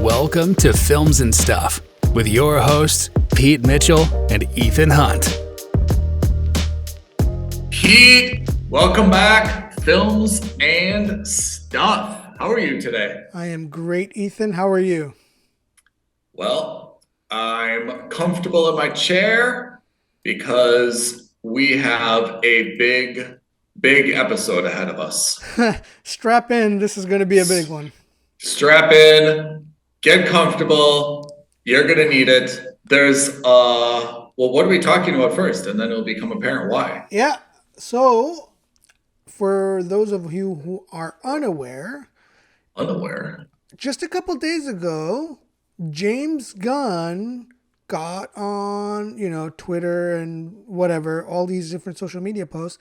Welcome to Films and Stuff with your hosts, Pete Mitchell and Ethan Hunt. Pete, welcome back. Films and Stuff. How are you today? I am great, Ethan. How are you? Well, I'm comfortable in my chair because we have a big episode ahead of us. Strap in. This is going to be a big one. Strap in, get comfortable. You're going to need it. There's, well, what are we talking about first? And then it'll become apparent why. Yeah. So, for those of you who are unaware, just a couple days ago, James Gunn got on, Twitter and whatever, all these different social media posts,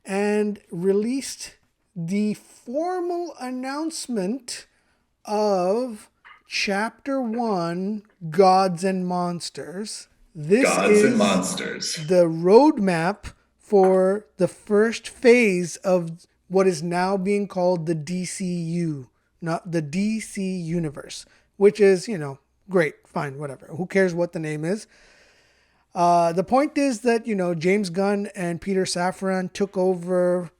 and released the formal announcement of Chapter 1, Gods and Monsters. This is the roadmap for the first phase of what is now being called the DCU, not the DC Universe, which is, great, fine, whatever. Who cares what the name is? The point is that, James Gunn and Peter Safran took over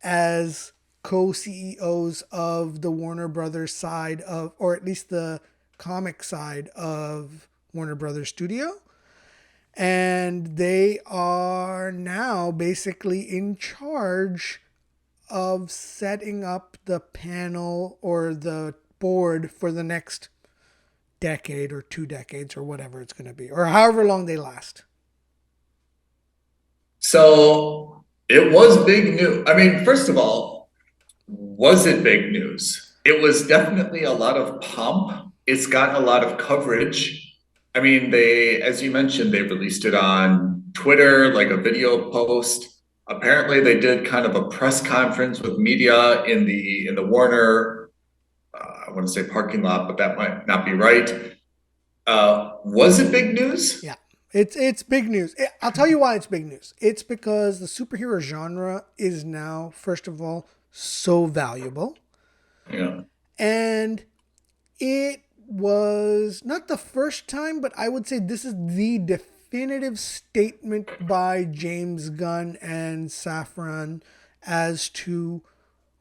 as co-CEOs of the Warner Brothers side of, or at least the comic side of Warner Brothers Studio. And they are now basically in charge of setting up the panel or the board for the next decade or 2 decades or whatever it's going to be, or however long they last. So it was big news. I mean, first of all, was it big news? It was definitely a lot of pomp. It's gotten a lot of coverage. I mean, as you mentioned, they released it on Twitter, like a video post. Apparently they did kind of a press conference with media in the Warner, I want to say parking lot, but that might not be right. Was it big news? Yeah, it's big news. I'll tell you why it's big news. It's because the superhero genre is now, first of all, so valuable. Yeah. And it was not the first time, but I would say this is the definitive statement by James Gunn and Safran as to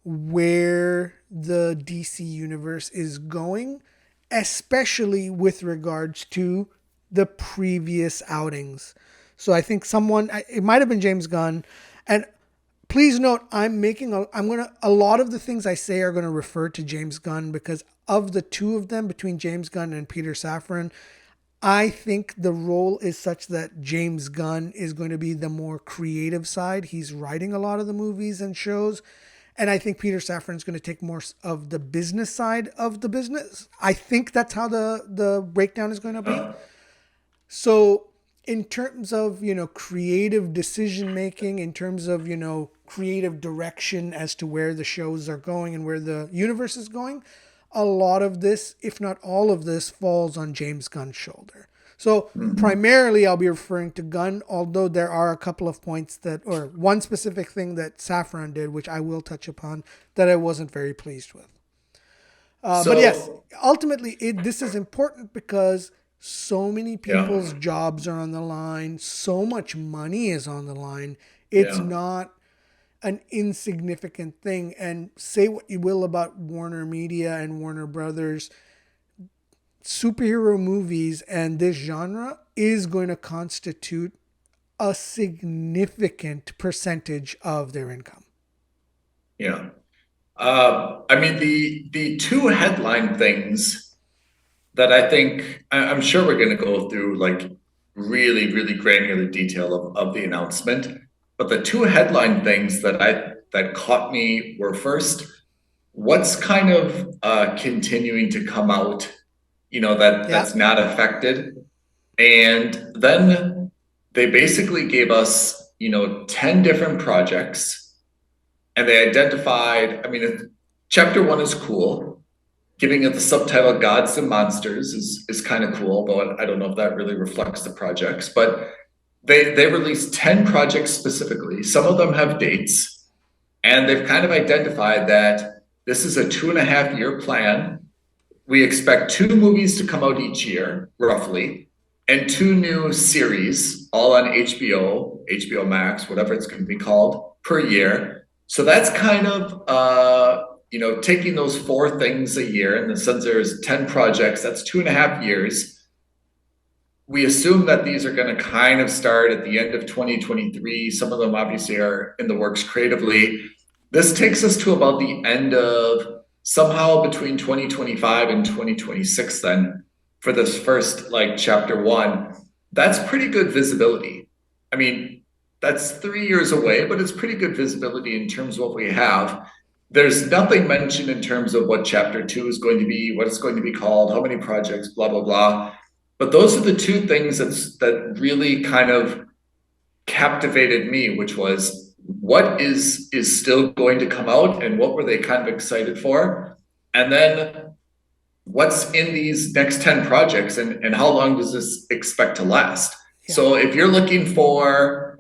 where the DC universe is going, especially with regards to the previous outings. So I think it might have been James Gunn, and please note, a lot of the things I say are going to refer to James Gunn because of the two of them, between James Gunn and Peter Safran, I think the role is such that James Gunn is going to be the more creative side. He's writing a lot of the movies and shows. And I think Peter Safran is going to take more of the business side of the business. I think that's how the breakdown is going to be. So in terms of, creative decision making, in terms of, creative direction as to where the shows are going and where the universe is going, a lot of this, if not all of this, falls on James Gunn's shoulder. So primarily I'll be referring to Gunn, although there are a couple of points or one specific thing that Safran did, which I will touch upon, that I wasn't very pleased with. But yes, ultimately this is important because so many people's jobs are on the line. So much money is on the line. It's not an insignificant thing. And say what you will about Warner Media and Warner Brothers, superhero movies and this genre is going to constitute a significant percentage of their income. Yeah. I mean, the two headline things that I think, I'm sure we're going to go through like really, really granular detail of the announcement. But the two headline things that caught me were, first, what's kind of continuing to come out, that's not affected. And then they basically gave us, 10 different projects, and they identified, chapter 1 is cool. Giving it the subtitle Gods and Monsters is kind of cool, but I don't know if that really reflects the projects. But they released 10 projects specifically. Some of them have dates, and they've kind of identified that this is a 2.5-year plan. we expect 2 movies to come out each year, roughly, and 2 new series, all on HBO Max, whatever it's going to be called, per year. So that's kind of taking those 4 things a year, and since there's 10 projects, that's 2.5 years. We assume that these are going to kind of start at the end of 2023. Some of them obviously are in the works creatively. This takes us to about the end of somehow between 2025 and 2026 then for this first like chapter 1. That's pretty good visibility. I mean, that's 3 years away, but it's pretty good visibility in terms of what we have. There's nothing mentioned in terms of what chapter 2 is going to be, what it's going to be called, how many projects, blah, blah, blah. But those are the 2 things that really kind of captivated me, which was what is still going to come out and what were they kind of excited for? And then what's in these next 10 projects and how long does this expect to last? Yeah. So if you're looking for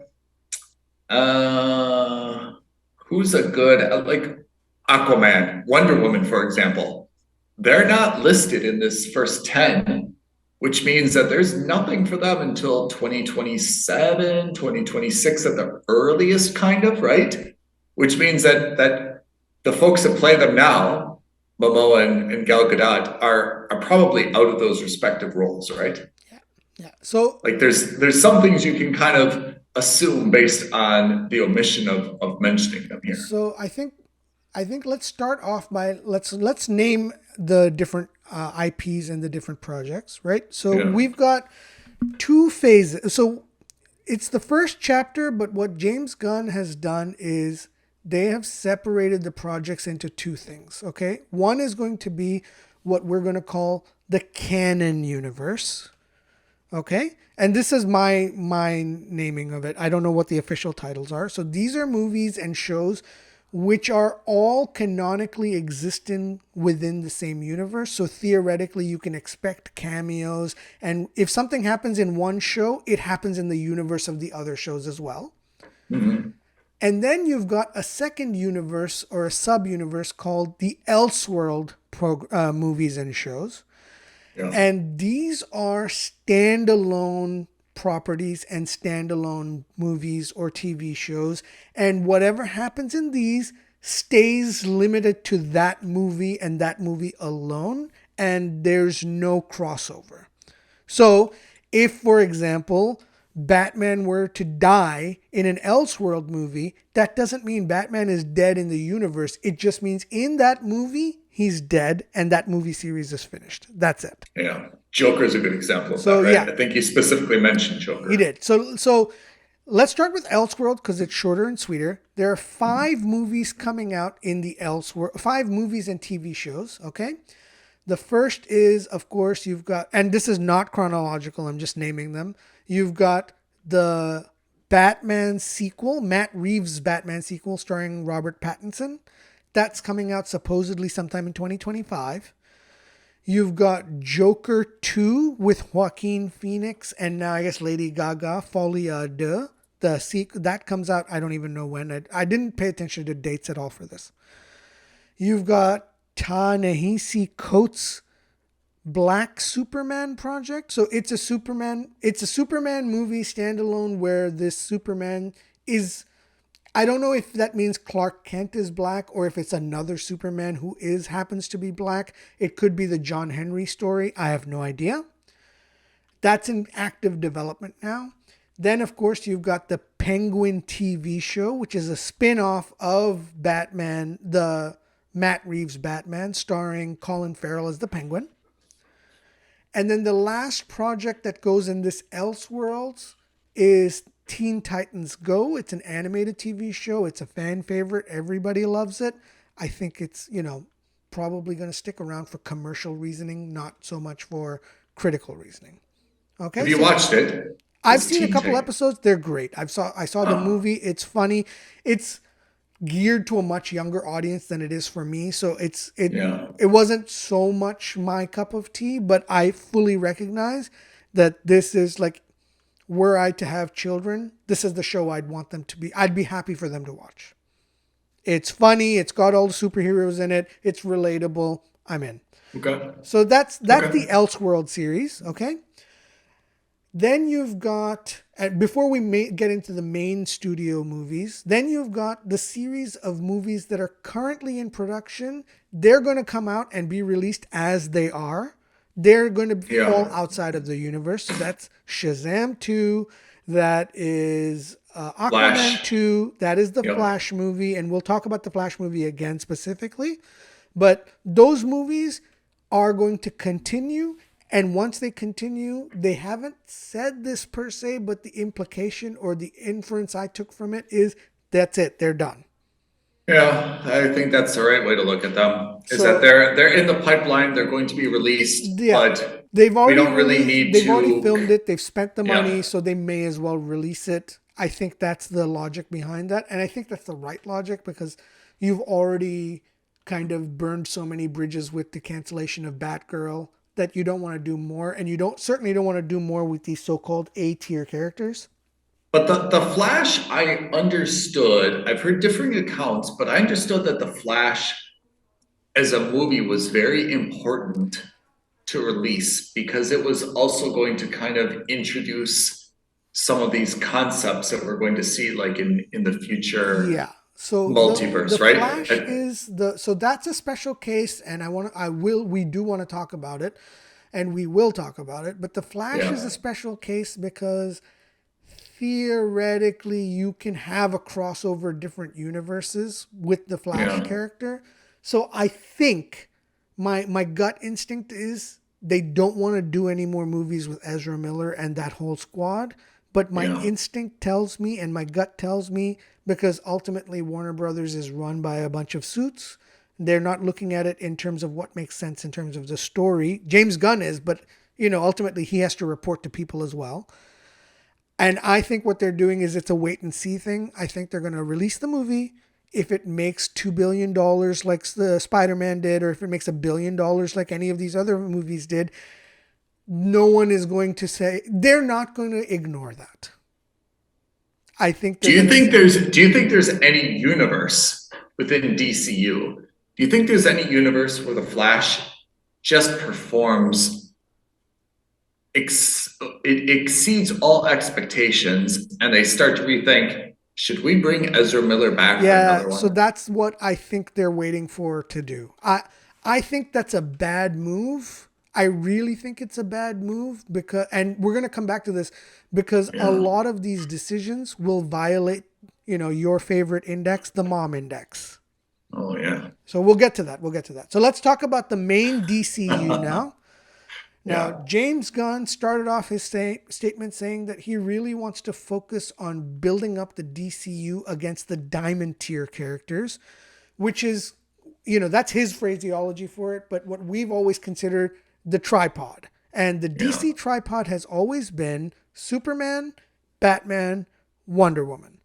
who's a good, like Aquaman, Wonder Woman, for example, they're not listed in this first 10, which means that there's nothing for them until 2027, 2026 at the earliest, kind of, right? Which means that the folks that play them now, Momoa and Gal Gadot, are probably out of those respective roles, right? Yeah. So like there's some things you can kind of assume based on the omission of mentioning them here. So I think let's start off by let's name the different IPs and the different projects, right? So we've got 2 phases. So it's the first chapter, but what James Gunn has done is they have separated the projects into 2 things, okay? One is going to be what we're going to call the canon universe, okay? And this is my naming of it. I don't know what the official titles are. So these are movies and shows which are all canonically existing within the same universe. So theoretically, you can expect cameos. And if something happens in one show, it happens in the universe of the other shows as well. Mm-hmm. And then you've got a second universe or a sub-universe called the Elseworld movies and shows. Yeah. And these are standalone properties and standalone movies or TV shows, and whatever happens in these stays limited to that movie and that movie alone, and there's no crossover. So if, for example, Batman were to die in an Elseworld movie, that doesn't mean Batman is dead in the universe. It just means in that movie he's dead and that movie series is finished. That's it. Yeah. Joker's a good example of that, right? Yeah. I think you specifically mentioned Joker. He did. So let's start with Elseworld because it's shorter and sweeter. There are 5 movies coming out in the Elseworld, 5 movies and TV shows, okay? The first is, of course, you've got, and this is not chronological, I'm just naming them. You've got the Batman sequel, Matt Reeves' Batman sequel starring Robert Pattinson. That's coming out supposedly sometime in 2025. You've got Joker 2 with Joaquin Phoenix and now I guess Lady Gaga, Folie à Deux. The sequel that comes out, I don't even know when. I didn't pay attention to dates at all for this. You've got Ta-Nehisi Coates' Black Superman project. So it's a Superman movie standalone where this Superman is, I don't know if that means Clark Kent is black or if it's another Superman who happens to be black. It could be the John Henry story. I have no idea. That's in active development now. Then, of course, you've got the Penguin TV show, which is a spin-off of Batman, the Matt Reeves Batman, starring Colin Farrell as the Penguin. And then the last project that goes in this Elseworlds is Teen Titans Go. It's an animated TV show. It's a fan favorite. Everybody loves it. I think it's, probably going to stick around for commercial reasoning, not so much for critical reasoning. Okay. Have you watched it? I've seen a couple episodes. They're great. I saw the movie. It's funny. It's geared to a much younger audience than it is for me. So it wasn't so much my cup of tea, but I fully recognize that this is like, were I to have children, this is the show I'd want them to be. I'd be happy for them to watch. It's funny. It's got all the superheroes in it. It's relatable. I'm in. Okay. So that's Okay. the Elseworld series, okay? Then you've got, before we get into the main studio movies, then you've got the series of movies that are currently in production. They're going to come out and be released as they are. They're going to fall Yeah. outside of the universe. So that's Shazam 2. That is Aquaman Flash. 2. That is the Yep. Flash movie. And we'll talk about the Flash movie again specifically. But those movies are going to continue. And once they continue, they haven't said this per se, but the implication or the inference I took from it is that's it. They're done. Yeah, I think that's the right way to look at them. Is that So they're in the pipeline, they're going to be released, yeah, but they've we already don't really released, need they've already to. filmed it, they've spent the money, Yeah. so they may as well release it. I think that's the logic behind that. And I think that's the right logic because you've already kind of burned so many bridges with the cancellation of Batgirl that you don't want to do more. And you certainly don't want to do more with these so-called A-tier characters. But the Flash, I understood. I've heard differing accounts, but I understood that the Flash as a movie was very important to release because it was also going to kind of introduce some of these concepts that we're going to see like in the future Yeah. So the multiverse, right? Flash is so that's a special case, and we do want to talk about it, and we will talk about it. But the Flash is a Yeah. special case because theoretically you can have a crossover different universes with the Flash Yeah. character. So I think my gut instinct is they don't want to do any more movies with Ezra Miller and that whole squad. But my Yeah. instinct tells me and my gut tells me, because ultimately Warner Brothers is run by a bunch of suits. They're not looking at it in terms of what makes sense in terms of the story. James Gunn is, but ultimately he has to report to people as well. And I think what they're doing is it's a wait and see thing. I think they're going to release the movie. If it makes $2 billion like the Spider-Man did, or if it makes $1 billion like any of these other movies did, no one is going to say, they're not going to ignore that. I think Do you think there's any universe within DCU? Do you think there's any universe where the Flash just performs it exceeds all expectations and they start to rethink, should we bring Ezra Miller back for another one? So that's what I think they're waiting for to do. I think that's a bad move. I really think it's a bad move and we're going to come back to this because a lot of these decisions will violate, your favorite index, the mom index. Oh yeah. So we'll get to that. So let's talk about the main DCU now. Now, James Gunn started off his statement saying that he really wants to focus on building up the DCU against the diamond tier characters, which is, that's his phraseology for it, but what we've always considered the tripod. And the DC tripod has always been Superman, Batman, Wonder Woman.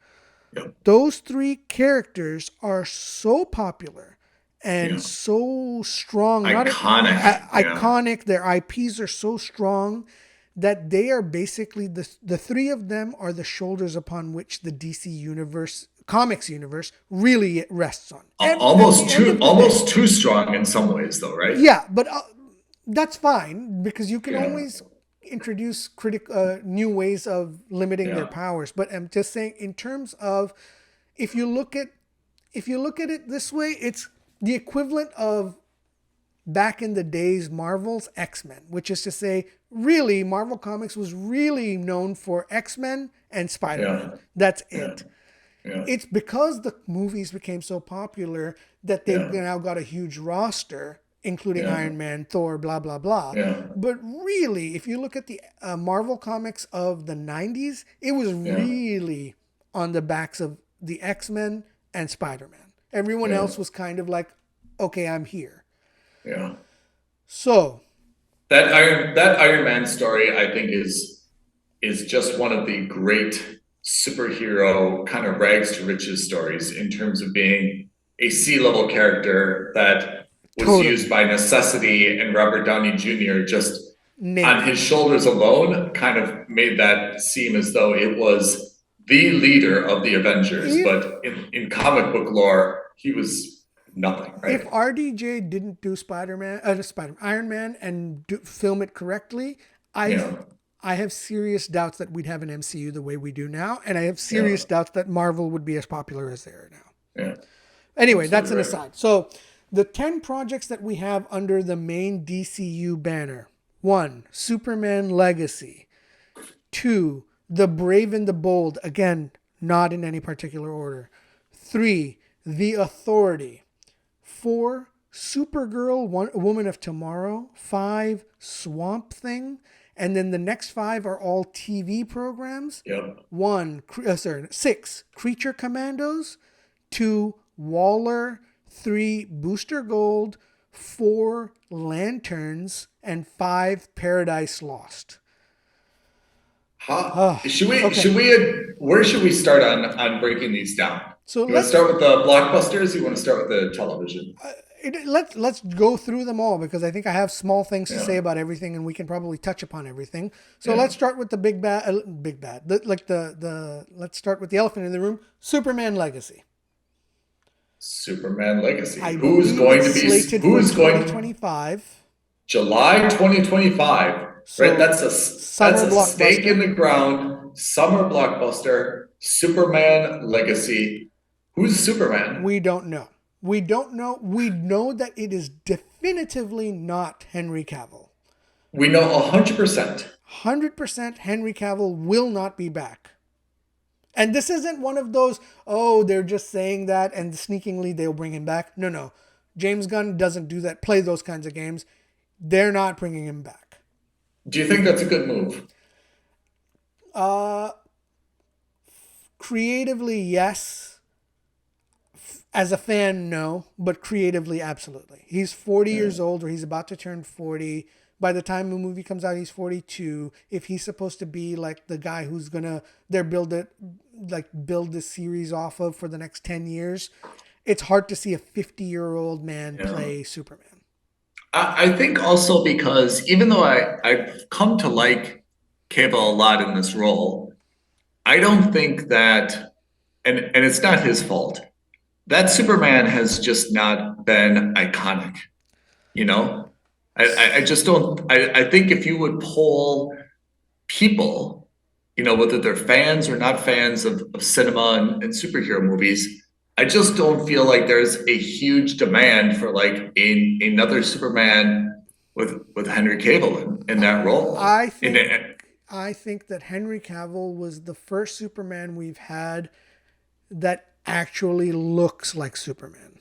Yep. Those three characters are so popular and so strong. Iconic. Their IPs are so strong that they are basically the three of them are the shoulders upon which the DC universe, comics universe, really rests on. Almost too strong in some ways, though, right? Yeah, but that's fine because you can always introduce new ways of limiting their powers. But I'm just saying, in terms of, if you look at it this way, it's the equivalent of back in the days Marvel's X-Men, which is to say, really, Marvel Comics was really known for X-Men and Spider-Man. That's it. Yeah. It's because the movies became so popular that they've now got a huge roster, including Iron Man, Thor, blah, blah, blah. Yeah. But really, if you look at the Marvel Comics of the 90s, it was really on the backs of the X-Men and Spider-Man. Everyone else was kind of like, okay, I'm here. Yeah. So that Iron Man story, I think, is just one of the great superhero kind of rags to riches stories in terms of being a C-level character that was used by necessity, and Robert Downey Jr. just on his shoulders alone kind of made that seem as though it was the leader of the Avengers. But in comic book lore, he was nothing, If right? RDJ didn't do Iron Man and film it correctly, I Yeah, I have serious doubts that we'd have an MCU the way we do now, and I have yeah, serious doubts that Marvel would be as popular as they are now. yeah, Anyway, that's absolutely an right. aside. So, the 10 projects that we have under the main DCU banner: 1, Superman Legacy; 2, The Brave and the Bold, again, not in any particular order; 3, The Authority; 4, Supergirl, Woman of Tomorrow; 5, Swamp Thing; and then the next 5 are all TV programs. Yep. 6, Creature Commandos; 2, Waller; 3, Booster Gold; 4, Lanterns; and 5, Paradise Lost. How, Oh, okay. where should we start on breaking these down? So You want to start with the blockbusters? You want to start with the television? let's go through them all, because I think I have small things to Yeah, say about everything, and we can probably touch upon everything. So yeah. let's start with the big bad. Let's start with the elephant in the room: Superman Legacy. Superman Legacy. I believe it's slated for Who's going 2025. July 2025? Right, So that's summer a stake in blockbuster. the ground. Summer blockbuster. Superman Legacy. Who's Superman? We don't know. We don't know. We know that it is definitively not Henry Cavill. We know 100%. 100% Henry Cavill will not be back. And this isn't one of those, oh, they're just saying that and sneakingly they'll bring him back. No, no. James Gunn doesn't do that, play those kinds of games. They're not bringing him back. Do you think that's a good move? Uh, Creatively, yes. As a fan, no. But creatively, absolutely. He's 40 Yeah. years old, or he's about to turn 40. By the time the movie comes out, he's 42. If he's supposed to be like the guy who's gonna build this series off of for the next 10 years, it's hard to see a 50-year-old man Yeah. play Superman. I think also because even though I've come to like Cable a lot in this role, I don't think that, and it's not his fault, that Superman has just not been iconic, you know? I just don't, I think if you would poll people, whether they're fans or not fans of cinema and superhero movies, I just don't feel like there's a huge demand for like another Superman with Henry Cavill in that role. I And think I think that Henry Cavill was the first Superman we've had that actually looks like Superman.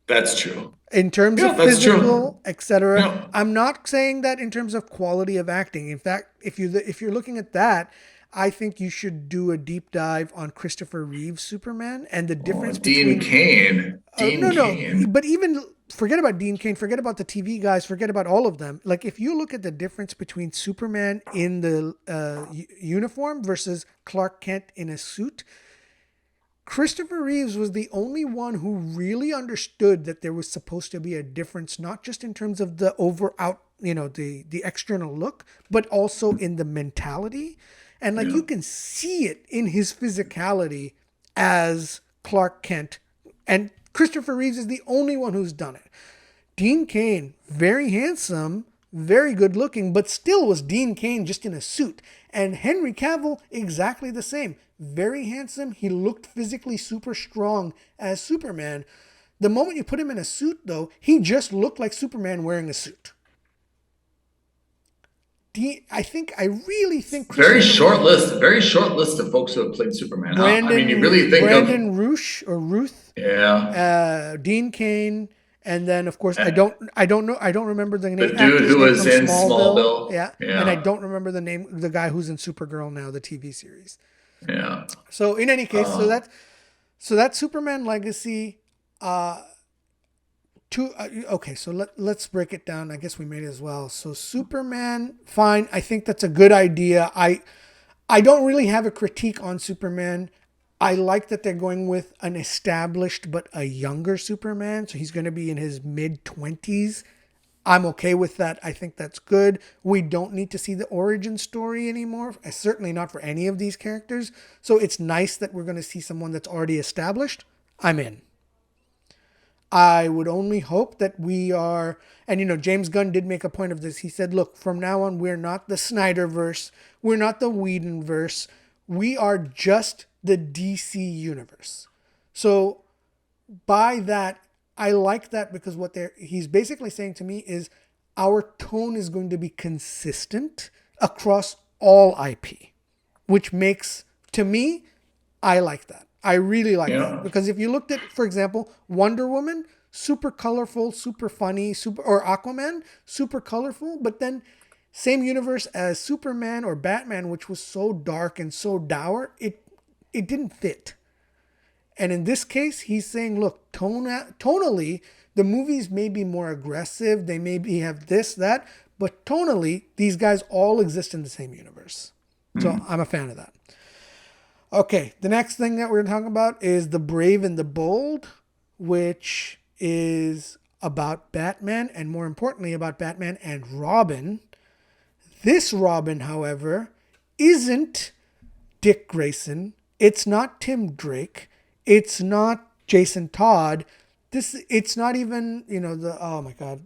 that's true. In terms Yeah, of that's physical, true. etc. Yeah. I'm not saying that in terms of quality of acting. In fact, if you're looking at that, I think you should do a deep dive on Christopher Reeve's Superman and the Oh, difference Dean between Cain. Dean no, Cain. but even forget about Dean Cain, forget about the TV guys, forget about all of them. Like if you look at the difference between Superman in the uniform versus Clark Kent in a suit, Christopher Reeves was the only one who really understood that there was supposed to be a difference, not just in terms of the the external look, but also in the mentality. And like Yeah. you can see it in his physicality as Clark Kent. And Christopher Reeves is the only one who's done it. Dean Cain, very handsome, very good looking, but still was Dean Cain just in a suit. And Henry Cavill, exactly the same. Very handsome. He looked physically super strong as Superman. The moment you put him in a suit, though, he just looked like Superman wearing a suit. I really think Christopher Reeves, Very short list of folks who have played Superman, huh? I mean, you really think of, Brandon Roosh or Ruth, yeah, Dean Cain, and then of course eh, I don't remember the the name dude actor's who name was from in Smallville. Smallville. Yeah, and I Yeah, don't remember the guy who's in Supergirl now, the TV series. yeah. So in any case, Uh, so that's Superman Legacy. Okay, so let's break it down. I guess we made it as well. So Superman, fine. I think that's a good idea. I don't really have a critique on Superman. I like that they're going with an established but a younger Superman. So he's going to be in his mid-20s. I'm okay with that. I think that's good. We don't need to see the origin story anymore. Certainly not for any of these characters. So it's nice that we're going to see someone that's already established. I'm in. I would only hope that we are, and James Gunn did make a point of this. He said, look, from now on, we're not the Snyderverse, we're not the Whedonverse, we are just the DC universe. So by that, I like that because he's basically saying to me is our tone is going to be consistent across all IP, which makes, to me, I like that. I really like that because if you looked at, for example, Wonder Woman, super colorful, super funny, or Aquaman, super colorful, but then same universe as Superman or Batman, which was so dark and so dour, it didn't fit. And in this case, he's saying, look, tonally, the movies may be more aggressive, they maybe have this, that, but tonally, these guys all exist in the same universe. So I'm a fan of that. Okay, the next thing that we're talking about is The Brave and the Bold, which is about Batman, and more importantly, about Batman and Robin. This Robin, however, isn't Dick Grayson. It's not Tim Drake. It's not Jason Todd. It's not even, oh my God,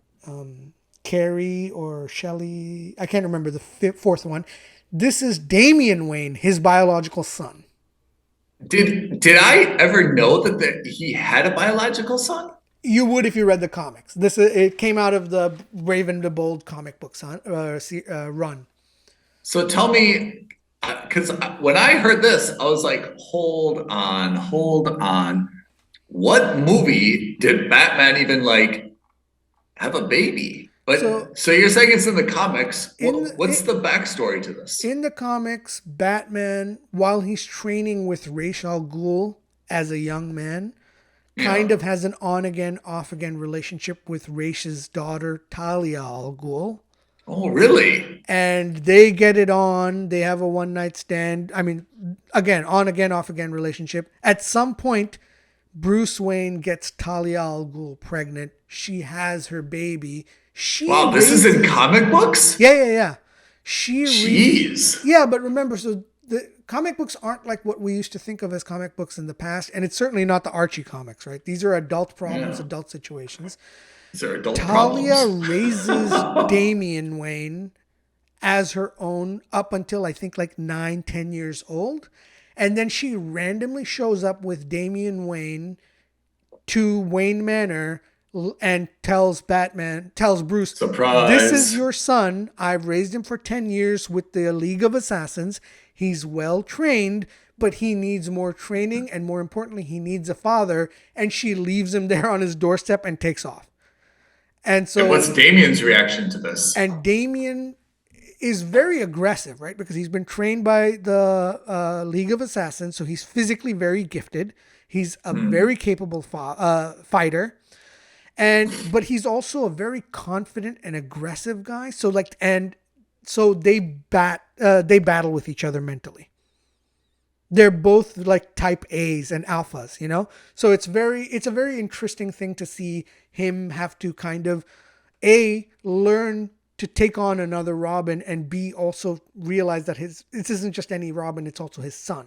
Carrie or Shelley. I can't remember the fourth one. This is Damian Wayne, his biological son. Did I ever know that he had a biological son? You would if you read the comics. It came out of the Raven the Bold comic books run. So tell me, because when I heard this, I was like, hold on. What movie did Batman even have a baby? But so you're saying it's in the comics. What's the backstory to this? In the comics, Batman, while he's training with Ra's al Ghul as a young man, kind of has an on-again, off-again relationship with Ra's daughter, Talia al Ghul. Oh, really? And they get it on. They have a one-night stand. I mean, again, on-again, off-again relationship. At some point, Bruce Wayne gets Talia al Ghul pregnant. She has her baby. Wow, this is in comic books? Yeah. Jeez. Yeah, but remember, so the comic books aren't like what we used to think of as comic books in the past, and it's certainly not the Archie comics, right? These are adult problems, adult situations. These are adult Talia problems. raises Damian Wayne as her own up until I think 9-10 years old, and then she randomly shows up with Damian Wayne to Wayne Manor and tells Bruce, surprise, this is your son. I've raised him for 10 years with the League of Assassins. He's well trained, but he needs more training. And more importantly, he needs a father. And she leaves him there on his doorstep and takes off. And what's Damian's reaction to this? And Damian is very aggressive, right? Because he's been trained by the League of Assassins. So he's physically very gifted. He's a very capable fighter. But he's also a very confident and aggressive guy. So they battle with each other mentally. They're both type A's and alphas, So it's a very interesting thing to see him have to kind of learn to take on another Robin, and B, also realize that this isn't just any Robin, it's also his son.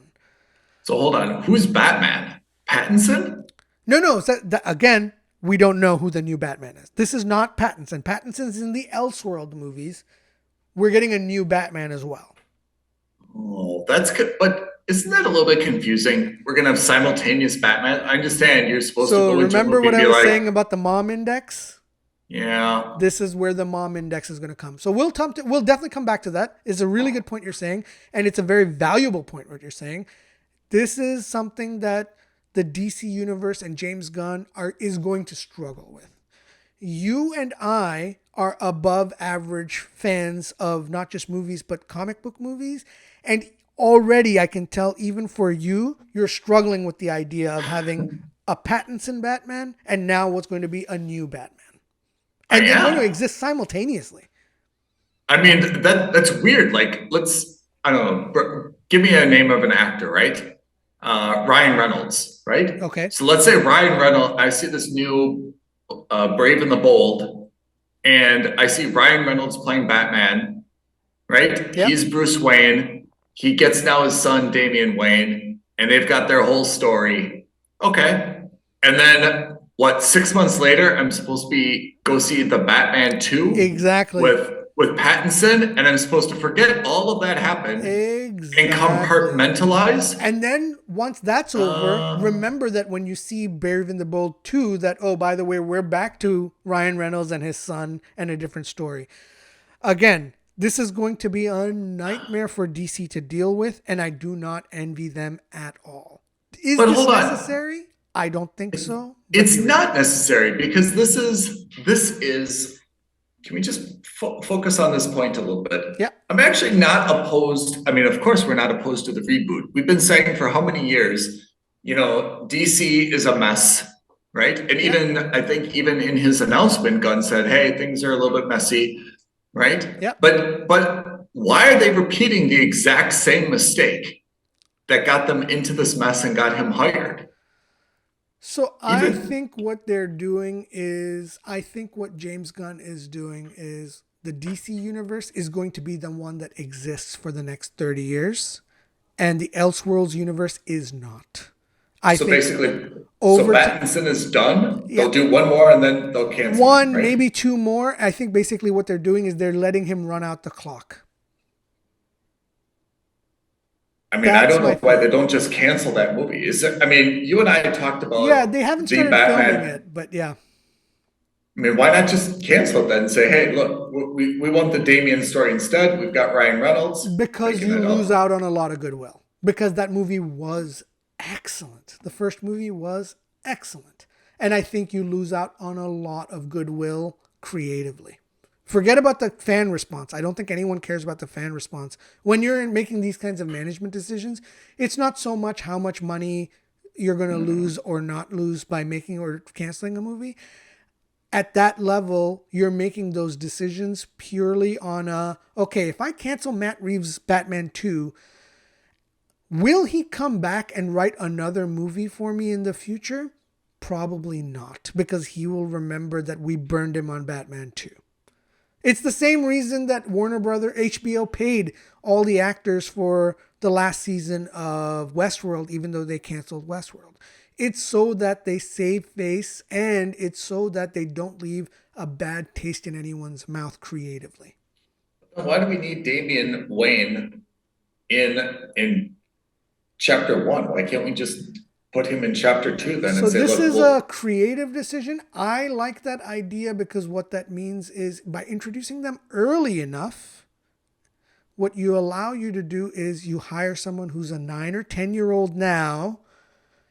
So hold on, who's Batman? Pattinson? No. Again, we don't know who the new Batman is. This is not Pattinson. Pattinson's in the Elseworld movies. We're getting a new Batman as well. Oh, that's good. But isn't that a little bit confusing? We're going to have simultaneous Batman. I understand you're supposed to go into a movie. So remember what I was saying about the mom index? Yeah. This is where the mom index is going to come. So we'll definitely come back to that. It's a really good point you're saying. And it's a very valuable point what you're saying. This is something that the DC universe and James Gunn is going to struggle with. You and I are above average fans of not just movies, but comic book movies. And already I can tell, even for you, you're struggling with the idea of having a Pattinson Batman and now what's going to be a new Batman. And they're going to exist simultaneously. I mean, that's weird. I don't know, give me a name of an actor, right? Ryan Reynolds, right? Okay. So let's say Ryan Reynolds, I see this new Brave and the Bold, and I see Ryan Reynolds playing Batman, right? Yep. He's Bruce Wayne. He gets now his son, Damian Wayne, and they've got their whole story. Okay. And then what, 6 months later, I'm supposed to go see the Batman 2 Exactly. with Pattinson, and I'm supposed to forget all of that happened and Exactly. compartmentalize. And then once that's over, remember that when you see Brave and the Bold 2, that, oh, by the way, we're back to Ryan Reynolds and his son and a different story. Again, this is going to be a nightmare for DC to deal with, and I do not envy them at all. Is But this hold on. necessary? I don't think so. but It's here we not necessary because this is. Can we just focus on this point a little bit? Yeah. I'm actually not opposed. I mean, of course, we're not opposed to the reboot. We've been saying for how many years, DC is a mess, right? And even, I think even in his announcement, Gunn said, hey, things are a little bit messy, right? Yeah. But why are they repeating the exact same mistake that got them into this mess and got him hired? So I think what they're doing is, I think what James Gunn is doing is the DC universe is going to be the one that exists for the next 30 years, and the Elseworlds universe is not. So basically, Pattinson is done. Yeah. They'll do one more and then they'll cancel. One, right? maybe two more. I think basically what they're doing is they're letting him run out the clock. I mean, I don't know why they don't just cancel that movie. You and I talked about. Yeah, they haven't started filming it, but yeah. I mean, why not just cancel it then and say, hey, look, we want the Damien story instead. We've got Ryan Reynolds. Because you lose out on a lot of goodwill. Because that movie was excellent. The first movie was excellent. And I think you lose out on a lot of goodwill creatively. Forget about the fan response. I don't think anyone cares about the fan response. When you're making these kinds of management decisions, it's not so much how much money you're going to lose or not lose by making or canceling a movie. At that level, you're making those decisions purely on okay, if I cancel Matt Reeves' Batman 2, will he come back and write another movie for me in the future? Probably not, because he will remember that we burned him on Batman 2. It's the same reason that Warner Brothers, HBO paid all the actors for the last season of Westworld, even though they canceled Westworld. It's so that they save face, and it's so that they don't leave a bad taste in anyone's mouth creatively. Why do we need Damian Wayne in chapter 1? Why can't we just put him in chapter 2 then? So this is a creative decision. I like that idea because what that means is by introducing them early enough, what you allow you to do is you hire someone who's a 9 or 10-year-old now,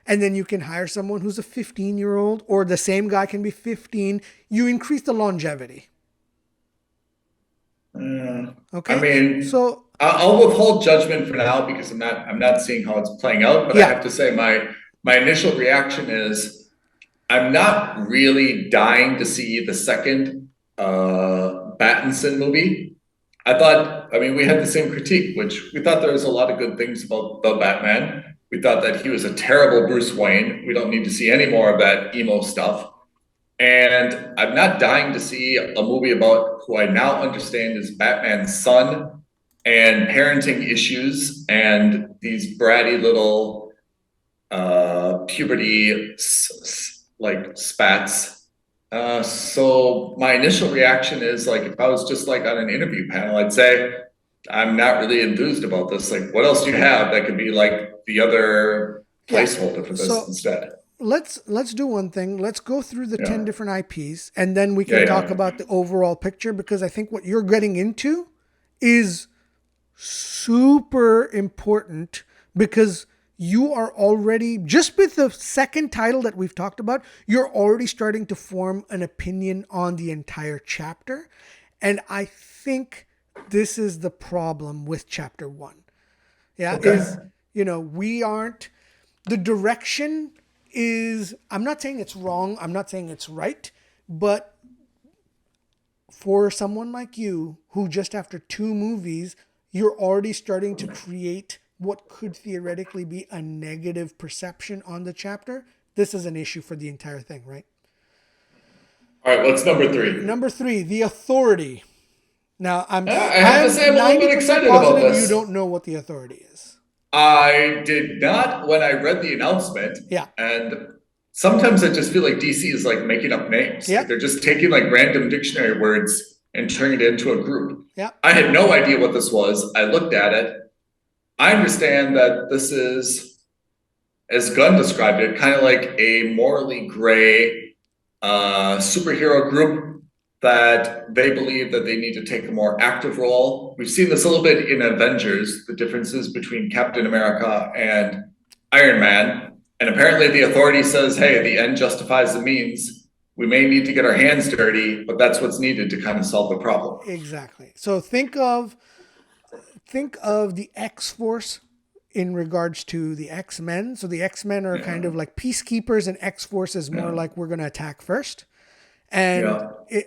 and then you can hire someone who's a 15-year-old, or the same guy can be 15. You increase the longevity. Okay. I mean, so I'll withhold judgment for now because I'm not seeing how it's playing out. But I have to say my initial reaction is I'm not really dying to see the second Pattinson movie. We had the same critique, which we thought there was a lot of good things about the Batman. We thought that he was a terrible Bruce Wayne. We don't need to see any more of that emo stuff. And I'm not dying to see a movie about who I now understand is Batman's son and parenting issues and these bratty little puberty spats. So my initial reaction is if I was just on an interview panel, I'd say, I'm not really enthused about this. What else do you have that could be the other placeholder for this instead? Let's do one thing. Let's go through the 10 different IPs, and then we can talk about the overall picture, because I think what you're getting into is super important, because you are already, just with the second title that we've talked about, you're already starting to form an opinion on the entire chapter. And I think this is the problem with chapter 1. We aren't, the direction is, I'm not saying it's wrong, I'm not saying it's right, but for someone like you, who just after 2 movies, you're already starting to create what could theoretically be a negative perception on the chapter, this is an issue for the entire thing, right? All right, what's number 3? Number 3, The Authority. Now, I have to say I'm a little bit excited about this. You don't know what The Authority is. I did not when I read the announcement. Yeah. And sometimes I just feel like DC is like making up names. Yeah. Like they're just taking like random dictionary words and turning it into a group. Yeah. I had no idea what this was. I looked at it. I understand that this is, as Gunn described it, kind of like a morally gray superhero group that they believe that they need to take a more active role. We've seen this a little bit in Avengers, the differences between Captain America and Iron Man. And apparently the authority says, hey, the end justifies the means. We may need to get our hands dirty, but that's what's needed to kind of solve the problem. Exactly. So think of the X-Force in regards to the X-Men. So the X-Men are kind of like peacekeepers, and X-Force is more like we're going to attack first. And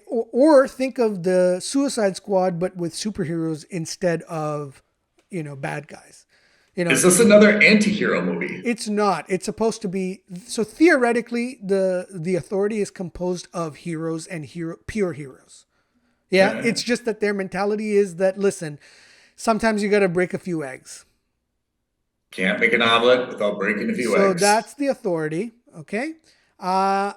or think of the Suicide Squad, but with superheroes instead of, bad guys. Is this another anti-hero movie? It's not. It's supposed to be. So theoretically, the authority is composed of heroes and pure heroes. Yeah, it's just that their mentality is that, listen, sometimes you got to break a few eggs. Can't make an omelet without breaking a few eggs. So that's the authority. Okay. So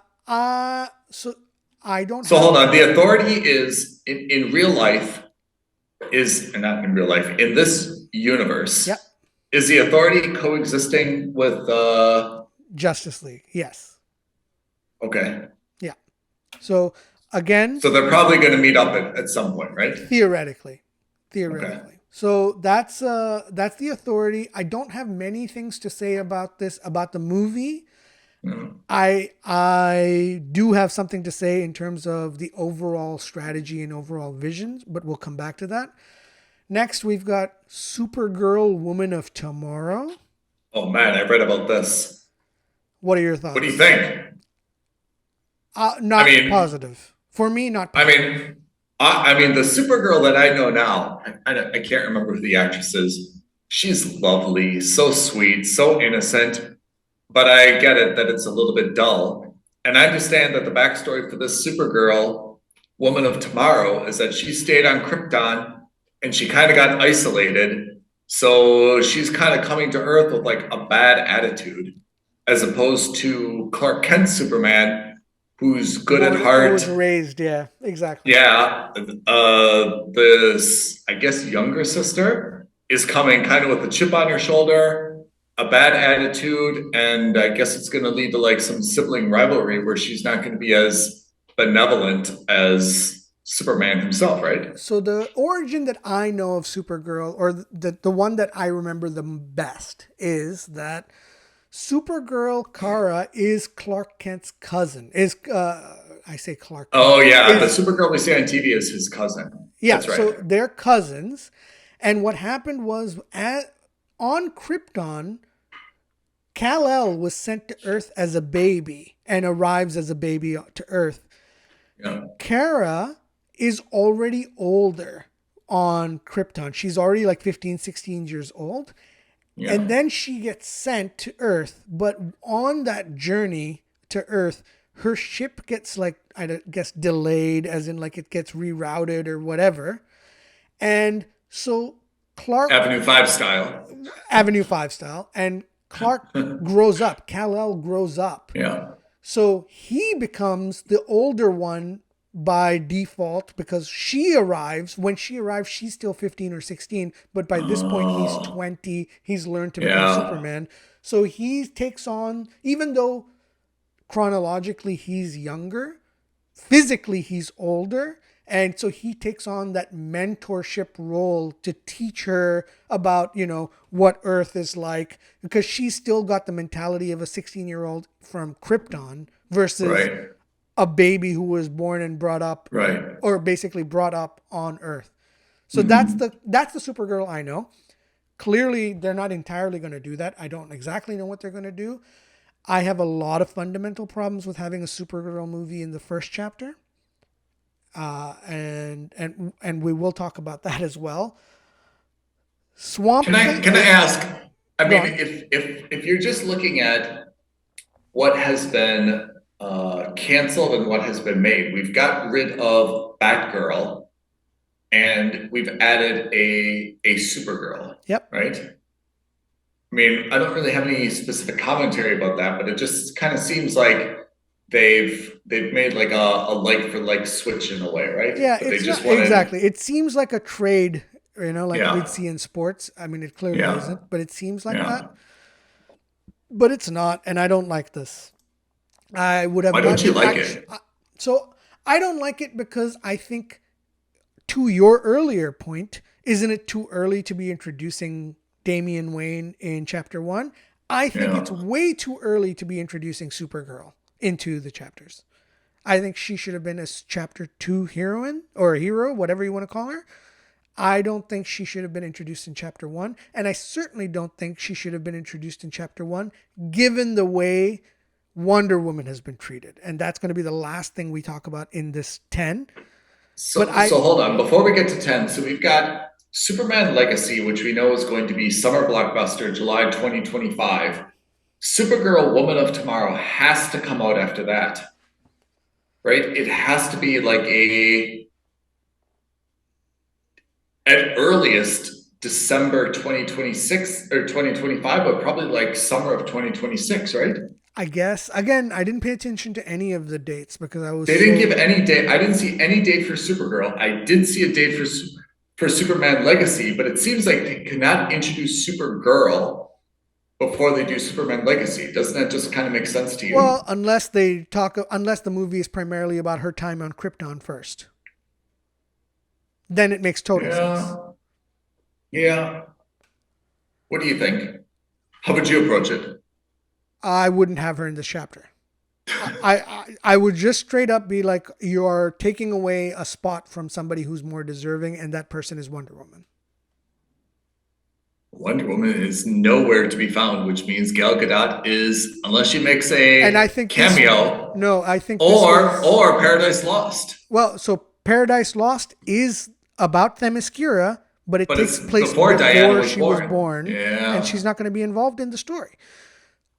I don't. So hold on. The authority is in real life and not in real life, in this universe. Yep. Is the authority coexisting with Justice League? Yes. Okay. Yeah. So again. So they're probably going to meet up at some point, right? Theoretically. Okay. So that's the authority. I don't have many things to say about the movie. Mm. I do have something to say in terms of the overall strategy and overall vision, but we'll come back to that. Next, we've got Supergirl, Woman of Tomorrow. Oh man, I read about this. What are your thoughts? What do you think? Not positive. For me, not positive. I mean, the Supergirl that I know now, I can't remember who the actress is. She's lovely, so sweet, so innocent. But I get it that it's a little bit dull. And I understand that the backstory for this Supergirl, Woman of Tomorrow, is that she stayed on Krypton and she kind of got isolated. So she's kind of coming to Earth with like a bad attitude, as opposed to Clark Kent's Superman, who's good at heart. Was raised, yeah, exactly. Yeah. This, I guess, younger sister is coming kind of with a chip on her shoulder, a bad attitude, and I guess it's going to lead to like some sibling rivalry where she's not going to be as benevolent as Superman himself, right? So the origin that I know of Supergirl, or the one that I remember the best, is that Supergirl Kara is Clark Kent's cousin. I say Clark Kent. Oh yeah, the Supergirl we see on TV is his cousin. Yeah, that's right. So they're cousins, and what happened was on Krypton, Kal-El was sent to Earth as a baby and arrives as a baby to Earth. Yeah. Kara is already older on Krypton. She's already like 15, 16 years old. Yeah. And then she gets sent to Earth. But on that journey to Earth, her ship gets like, I guess, delayed, as in like it gets rerouted or whatever. And so Clark... Avenue 5 style. And Clark grows up. Kal-El grows up. Yeah. So he becomes the older one by default because she arrives. When she arrives, she's still 15 or 16. But by this point, he's 20. He's learned to become Superman. So he takes on, even though chronologically he's younger, physically he's older. And so he takes on that mentorship role to teach her about, what Earth is like, because she's still got the mentality of a 16-year-old from Krypton versus a baby who was born and brought up, or basically brought up on Earth. So that's the Supergirl I know. Clearly, they're not entirely going to do that. I don't exactly know what they're going to do. I have a lot of fundamental problems with having a Supergirl movie in the first chapter. And we will talk about that as well. Swamp. Can I ask? I mean, if you're just looking at what has been canceled and what has been made, we've got rid of Batgirl, and we've added a Supergirl. Yep. Right. I mean, I don't really have any specific commentary about that, but it just kind of seems like they've made like a like for like switch in a way, right? Yeah, But they it's just not wanted, exactly. It seems like a trade, like we'd yeah, see in sports. I mean, it clearly yeah, isn't, but it seems like yeah. that. But it's not, and I don't like this. I would have Why don't much you like action. it? So I don't like it because I think, to your earlier point, isn't it too early to be introducing Damian Wayne in chapter one? I think it's Yeah. way too early to be introducing Supergirl into the chapters. I think she should have been a chapter two heroine or a hero, whatever you want to call her. I don't think she should have been introduced in chapter one. And I certainly don't think she should have been introduced in chapter one, given the way Wonder Woman has been treated. And that's going to be the last thing we talk about in this 10. But So hold on, before we get to 10, so we've got Superman Legacy, which we know is going to be summer blockbuster, July 2025. Supergirl Woman of Tomorrow has to come out after that, right? It has to be like at earliest December 2026 or 2025, but probably like summer of 2026, right? I guess, again, I didn't pay attention to any of the dates because I was They didn't give any date. I didn't see any date for Supergirl. I did see a date for Superman Legacy, but it seems like they cannot introduce Supergirl before they do Superman Legacy. Doesn't that just kind of make sense to Well, you? unless the movie is primarily about her time on Krypton first. Then it makes total sense. Yeah, yeah. What do you think? How would you approach it? I wouldn't have her in this chapter. I would just straight up be like, you're taking away a spot from somebody who's more deserving, and that person is Wonder Woman. Wonder Woman is nowhere to be found, which means Gal Gadot is, unless she makes And I a think cameo, I think this was, or Paradise Lost. well, so Paradise Lost is about Themyscira, but it But takes it's place before Diana before was she was born. born, and Yeah. she's not going to be involved in the story.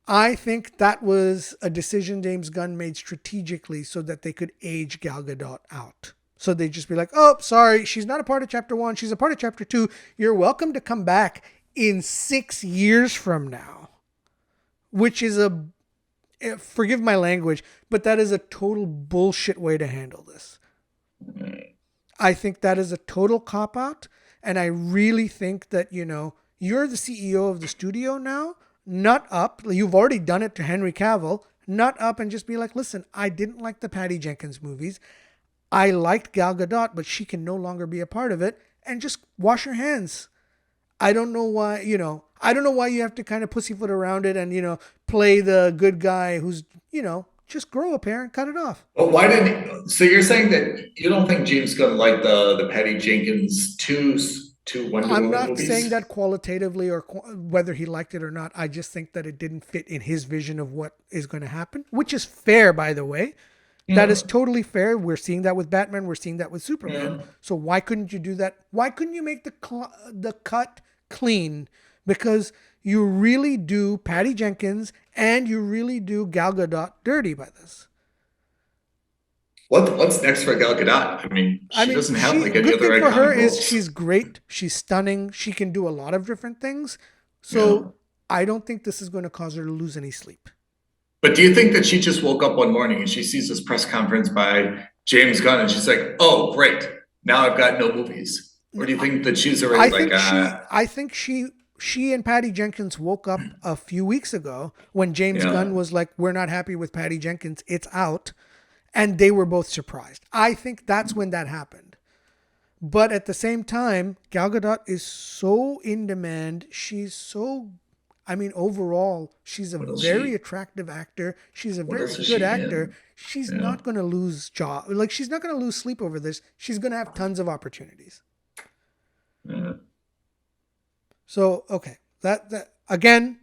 I think that was a decision James Gunn made strategically so that they could age Gal Gadot out. So they'd just be like, oh, sorry, she's not a part of chapter one. She's a part of chapter two. You're welcome to come back in 6 years from now, which is forgive my language, but that is a total bullshit way to handle this. I think that is a total cop out. And I really think that, you're the CEO of the studio now. Nut up. You've already done it to Henry Cavill. Nut up and just be like, listen, I didn't like the Patty Jenkins movies. I liked Gal Gadot, but she can no longer be a part of it. And just wash your hands. I don't know why, I don't know why you have to kind of pussyfoot around it and, play the good guy who's, just grow a pair and cut it off. But why didn't? So you're saying that you don't think James Gunn liked the Patty Jenkins two Wonder I'm Woman not saying movies? that qualitatively or whether he liked it or not. I just think that it didn't fit in his vision of what is going to happen, which is fair, by the way. That is Yeah, totally fair. We're seeing that with Batman. We're seeing that with Superman. yeah. So why couldn't you do that? Why couldn't you make the cut clean? Because you really do Patty Jenkins and you really do Gal Gadot dirty by this. What's next for Gal Gadot? I mean, I she mean, doesn't have like any good other thing for her iconic is roles. she's great. She's stunning. She can do a lot of different things. Yeah. So I don't think this is going to cause her to lose any sleep. But do you think that she just woke up one morning and she sees this press conference by James Gunn and she's like, "Oh, great! Now I've got no movies." Or do you think that she's I already like, think she and Patty Jenkins woke up a few weeks ago when James yeah, Gunn was like, "We're not happy with Patty Jenkins. It's out." And they were both surprised. I think that's when that happened. But at the same time, Gal Gadot is so in demand. Overall, she's a what else very she? attractive actor. She's a What very else is good she actor. in? She's Yeah. not going to lose job. Like, she's not going to lose sleep over this. She's going to have tons of opportunities. Yeah. So, okay. That again,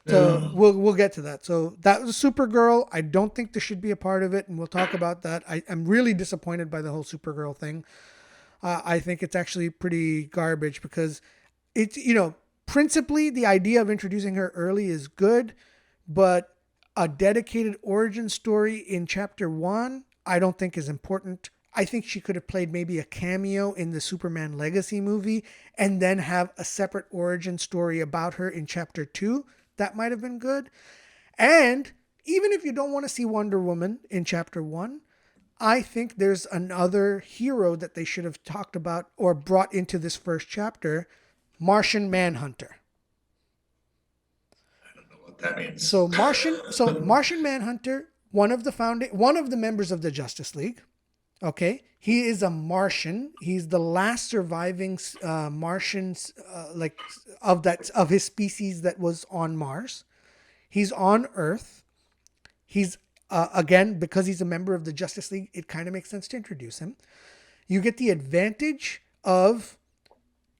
so Yeah. we'll get to that. So that was Supergirl. I don't think this should be a part of it, and we'll talk about that. I'm really disappointed by the whole Supergirl thing. I think it's actually pretty garbage because it's, principally the idea of introducing her early is good, but a dedicated origin story in chapter one, I don't think is important. I think she could have played maybe a cameo in the Superman Legacy movie and then have a separate origin story about her in chapter 2. That might have been good. And even if you don't want to see Wonder Woman in chapter 1, I think there's another hero that they should have talked about or brought into this first chapter, Martian Manhunter. I don't know what that means. So Martian Manhunter, one of the members of the Justice League. Okay, he is a Martian. He's the last surviving Martian, of his species that was on Mars. He's on Earth. He's again, because he's a member of the Justice League, it kind of makes sense to introduce him. You get the advantage of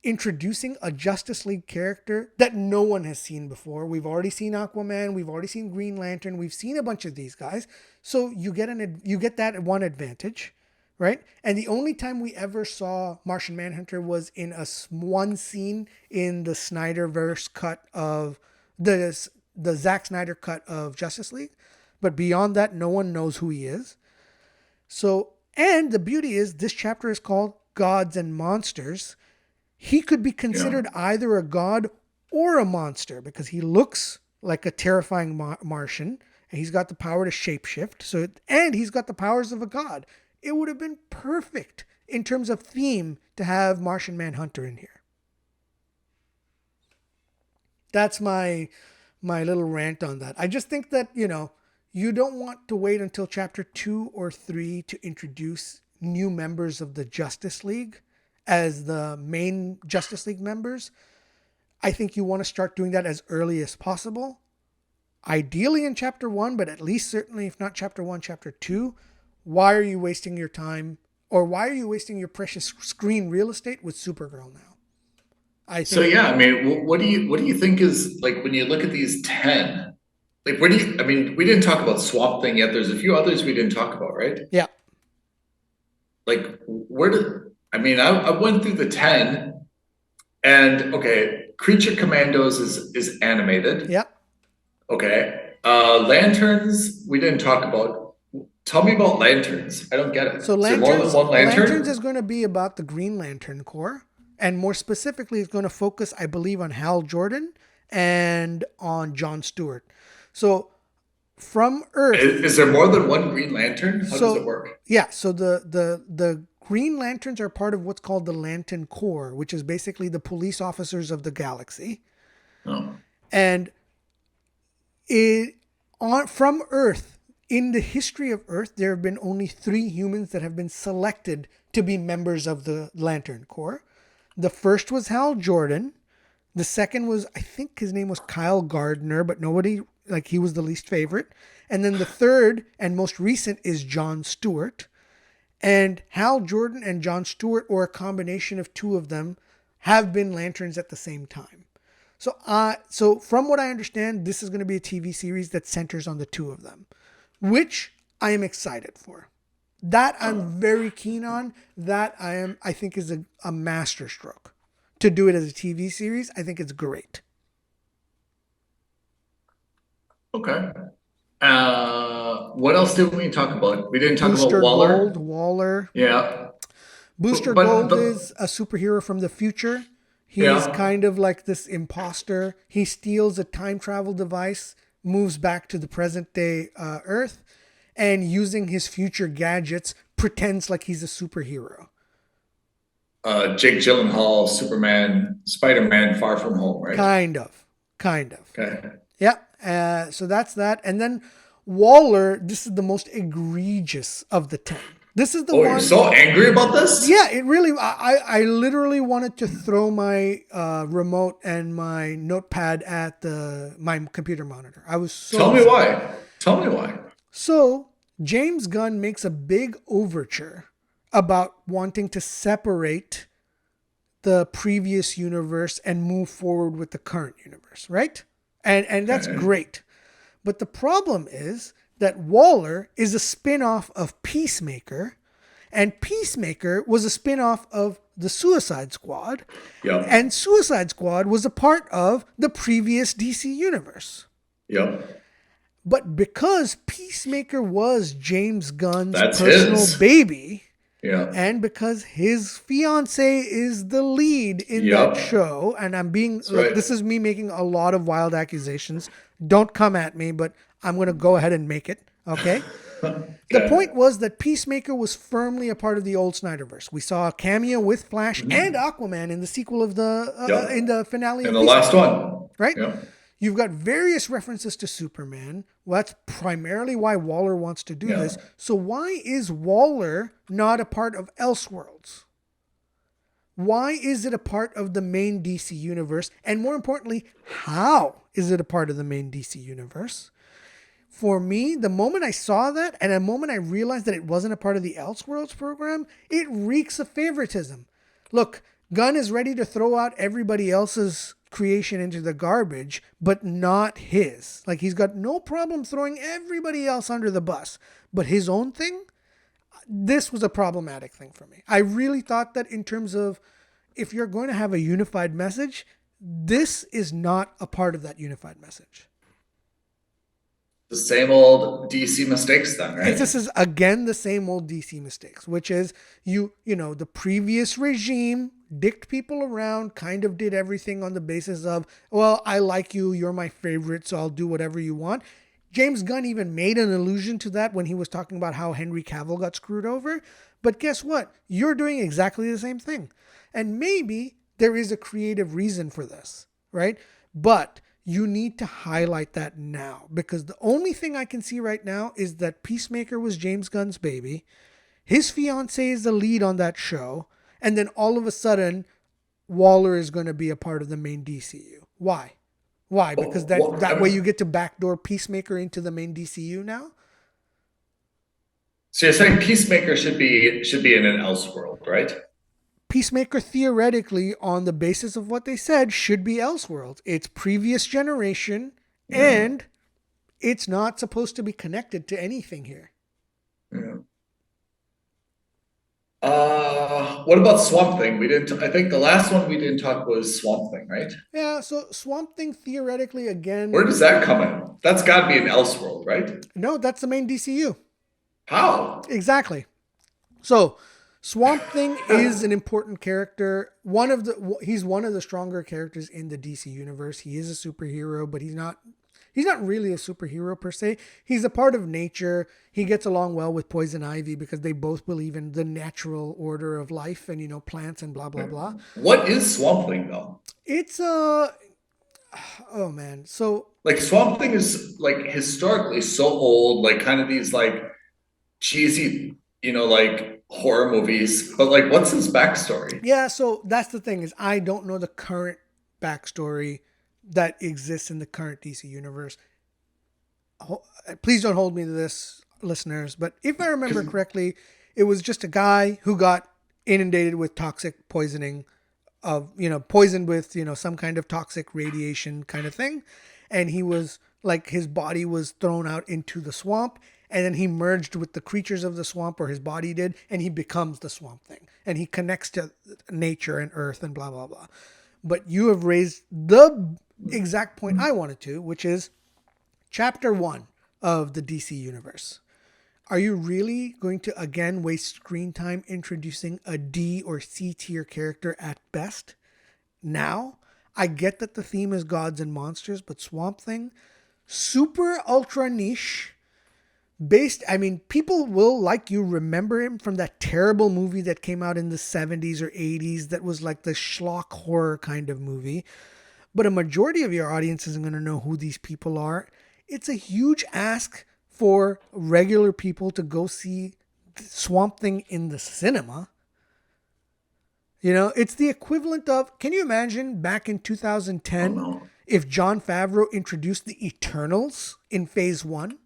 introducing a Justice League character that no one has seen before. We've already seen Aquaman. We've already seen Green Lantern. We've seen a bunch of these guys. So you get that one advantage. Right? And the only time we ever saw Martian Manhunter was in one scene in the Snyderverse cut of the Zack Snyder cut of Justice League. But beyond that, no one knows who he is. So, and the beauty is this chapter is called Gods and Monsters. He could be considered either a god or a monster because he looks like a terrifying Martian. And he's got the power to shapeshift. And he's got the powers of a god. It would have been perfect in terms of theme to have Martian Manhunter in here. That's my little rant on that. I just think that, you don't want to wait until chapter 2 or 3 to introduce new members of the Justice League as the main Justice League members. I think you want to start doing that as early as possible. Ideally in chapter 1, but at least certainly if not chapter 1, chapter 2. Why are you wasting your time, or why are you wasting your precious screen real estate with Supergirl now? What do you think is, like, when you look at these 10, like, we didn't talk about Swamp Thing yet. There's a few others we didn't talk about, right? Yeah. Like, I went through the 10 and okay, Creature Commandos is animated. Yeah. Okay. Lanterns, we didn't talk about. Tell me about Lanterns. I don't get it. So Lanterns, more than one lantern? Lanterns is going to be about the Green Lantern Corps. And more specifically, it's going to focus, I believe, on Hal Jordan and on John Stewart. So from Earth... Is there more than one Green Lantern? How does it work? Yeah, so the Green Lanterns are part of what's called the Lantern Corps, which is basically the police officers of the galaxy. Oh. And from Earth... In the history of Earth, there have been only 3 humans that have been selected to be members of the Lantern Corps. The first was Hal Jordan. The second was, I think his name was Kyle Gardner, but he was the least favorite. And then the third and most recent is John Stewart. And Hal Jordan and John Stewart, or a combination of 2 of them, have been Lanterns at the same time. So from what I understand, this is going to be a TV series that centers on the 2 of them, which I am excited for. That I'm very keen on. That I think is a masterstroke. To do it as a TV series, I think it's great. Okay. What else did we talk about? We didn't talk Booster about Waller. Waller. Yeah. Booster Gold is a superhero from the future. He's kind of like this imposter. He steals a time travel device, moves back to the present day Earth, and using his future gadgets, pretends like he's a superhero. Jake Gyllenhaal, Superman, Spider-Man, Far From Home, right? Kind of. Okay. Yeah. So that's that. And then Waller, this is the most egregious of the 10. This is the one. You're so angry about this? Yeah, it really. I literally wanted to throw my remote and my notepad at my computer monitor. I was so. Tell me why. So James Gunn makes a big overture about wanting to separate the previous universe and move forward with the current universe, right? And that's great. But the problem is that Waller is a spin-off of Peacemaker, and Peacemaker was a spin-off of the Suicide Squad. Yep. And Suicide Squad was a part of the previous DC universe. Yep. But because Peacemaker was James Gunn's personal baby, Yeah. And because his fiance is the lead in that show, and I'm being this is me making a lot of wild accusations. Don't come at me, but I'm going to go ahead and make it. Okay. The point was that Peacemaker was firmly a part of the old Snyderverse. We saw a cameo with Flash and Aquaman in the sequel of the in the finale in of the Peacemaker, last one, right? Yep. You've got various references to Superman. Well, that's primarily why Waller wants to do this. So why is Waller not a part of Elseworlds? Why is it a part of the main DC universe? And more importantly, how is it a part of the main DC universe? For me, the moment I saw that and the moment I realized that it wasn't a part of the Elseworlds program, it reeks of favoritism. Look, Gunn is ready to throw out everybody else's creation into the garbage, but not his. Like, he's got no problem throwing everybody else under the bus, but his own thing, this was a problematic thing for me. I really thought that in terms of, if you're going to have a unified message, this is not a part of that unified message. The same old DC mistakes then, right? This is, again, the same old DC mistakes, which is, the previous regime dicked people around, kind of did everything on the basis of, well, I like you, you're my favorite, so I'll do whatever you want. James Gunn even made an allusion to that when he was talking about how Henry Cavill got screwed over. But guess what? You're doing exactly the same thing. And maybe there is a creative reason for this, right? But you need to highlight that now, because the only thing I can see right now is that Peacemaker was James Gunn's baby. His fiance is the lead on that show. And then all of a sudden, Waller is going to be a part of the main DCU. Why? Why? Because that way you get to backdoor Peacemaker into the main DCU now? So you're saying Peacemaker should be in an Elseworld, right? Peacemaker, theoretically, on the basis of what they said, should be Elseworld. It's previous generation, and it's not supposed to be connected to anything here. Yeah. What about Swamp Thing? I think the last one we didn't talk was Swamp Thing, right? Yeah, so Swamp Thing, theoretically, again... Where does that come in? That's got to be an Elseworld, right? No, that's the main DCU. How? Exactly. So... Swamp Thing is an important character. He's one of the stronger characters in the DC universe. He is a superhero, but he's not really a superhero per se. He's a part of nature. He gets along well with Poison Ivy because they both believe in the natural order of life and, plants and blah, blah, blah. What is Swamp Thing though? It's oh man. So like Swamp Thing is like historically so old, like kind of these like cheesy, like horror movies, but like what's his backstory? Yeah, so that's the thing, is I don't know the current backstory that exists in the current DC universe. Please don't hold me to this, listeners, but if I remember correctly, it was just a guy who got inundated with toxic poisoning of, poisoned with, some kind of toxic radiation kind of thing, and he was like, his body was thrown out into the swamp. And then he merged with the creatures of the swamp, or his body did, and he becomes the Swamp Thing. And he connects to nature and earth and blah, blah, blah. But you have raised the exact point I wanted to, which is Chapter 1 of the DC Universe. Are you really going to, again, waste screen time introducing a D or C tier character at best? Now, I get that the theme is gods and monsters, but Swamp Thing, super ultra niche, people will, like you, remember him from that terrible movie that came out in the 70s or 80s that was like the schlock horror kind of movie. But a majority of your audience isn't going to know who these people are. It's a huge ask for regular people to go see Swamp Thing in the cinema. It's the equivalent of, can you imagine back in 2010 if Jon Favreau introduced the Eternals in Phase 1?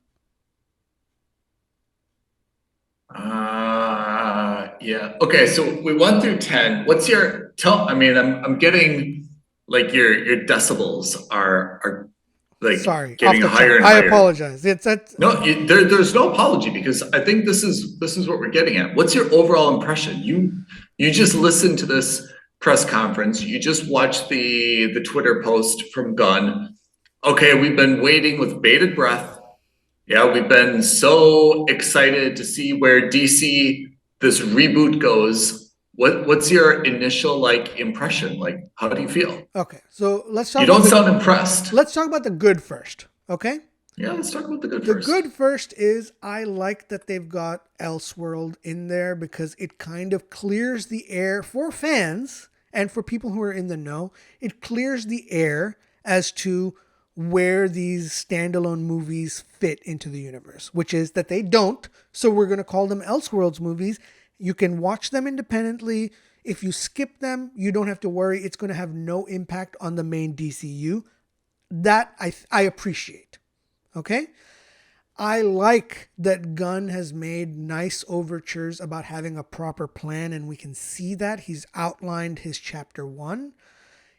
Yeah. Okay, so we went through 10. What's your I'm getting like your decibels are like sorry, getting higher and higher. I apologize. There's no apology, because I think this is what we're getting at. What's your overall impression? You just listened to this press conference. You just watched the Twitter post from Gunn. Okay, we've been waiting with bated breath. Yeah, we've been so excited to see where DC this reboot goes, what's your initial like impression? Like, how do you feel? Okay, so let's talk. You don't sound impressed. Let's talk about the good first. Okay. Yeah, let's talk about the good first. The good first is I like that they've got Elseworld in there because it kind of clears the air for fans and for people who are in the know. It clears the air as to where these standalone movies fit into the universe, which is that they don't. So we're going to call them Elseworlds movies. You can watch them independently. If you skip them, you don't have to worry. It's going to have no impact on the main DCU. That I appreciate. Okay? I like that Gunn has made nice overtures about having a proper plan, and we can see that. He's outlined his chapter 1.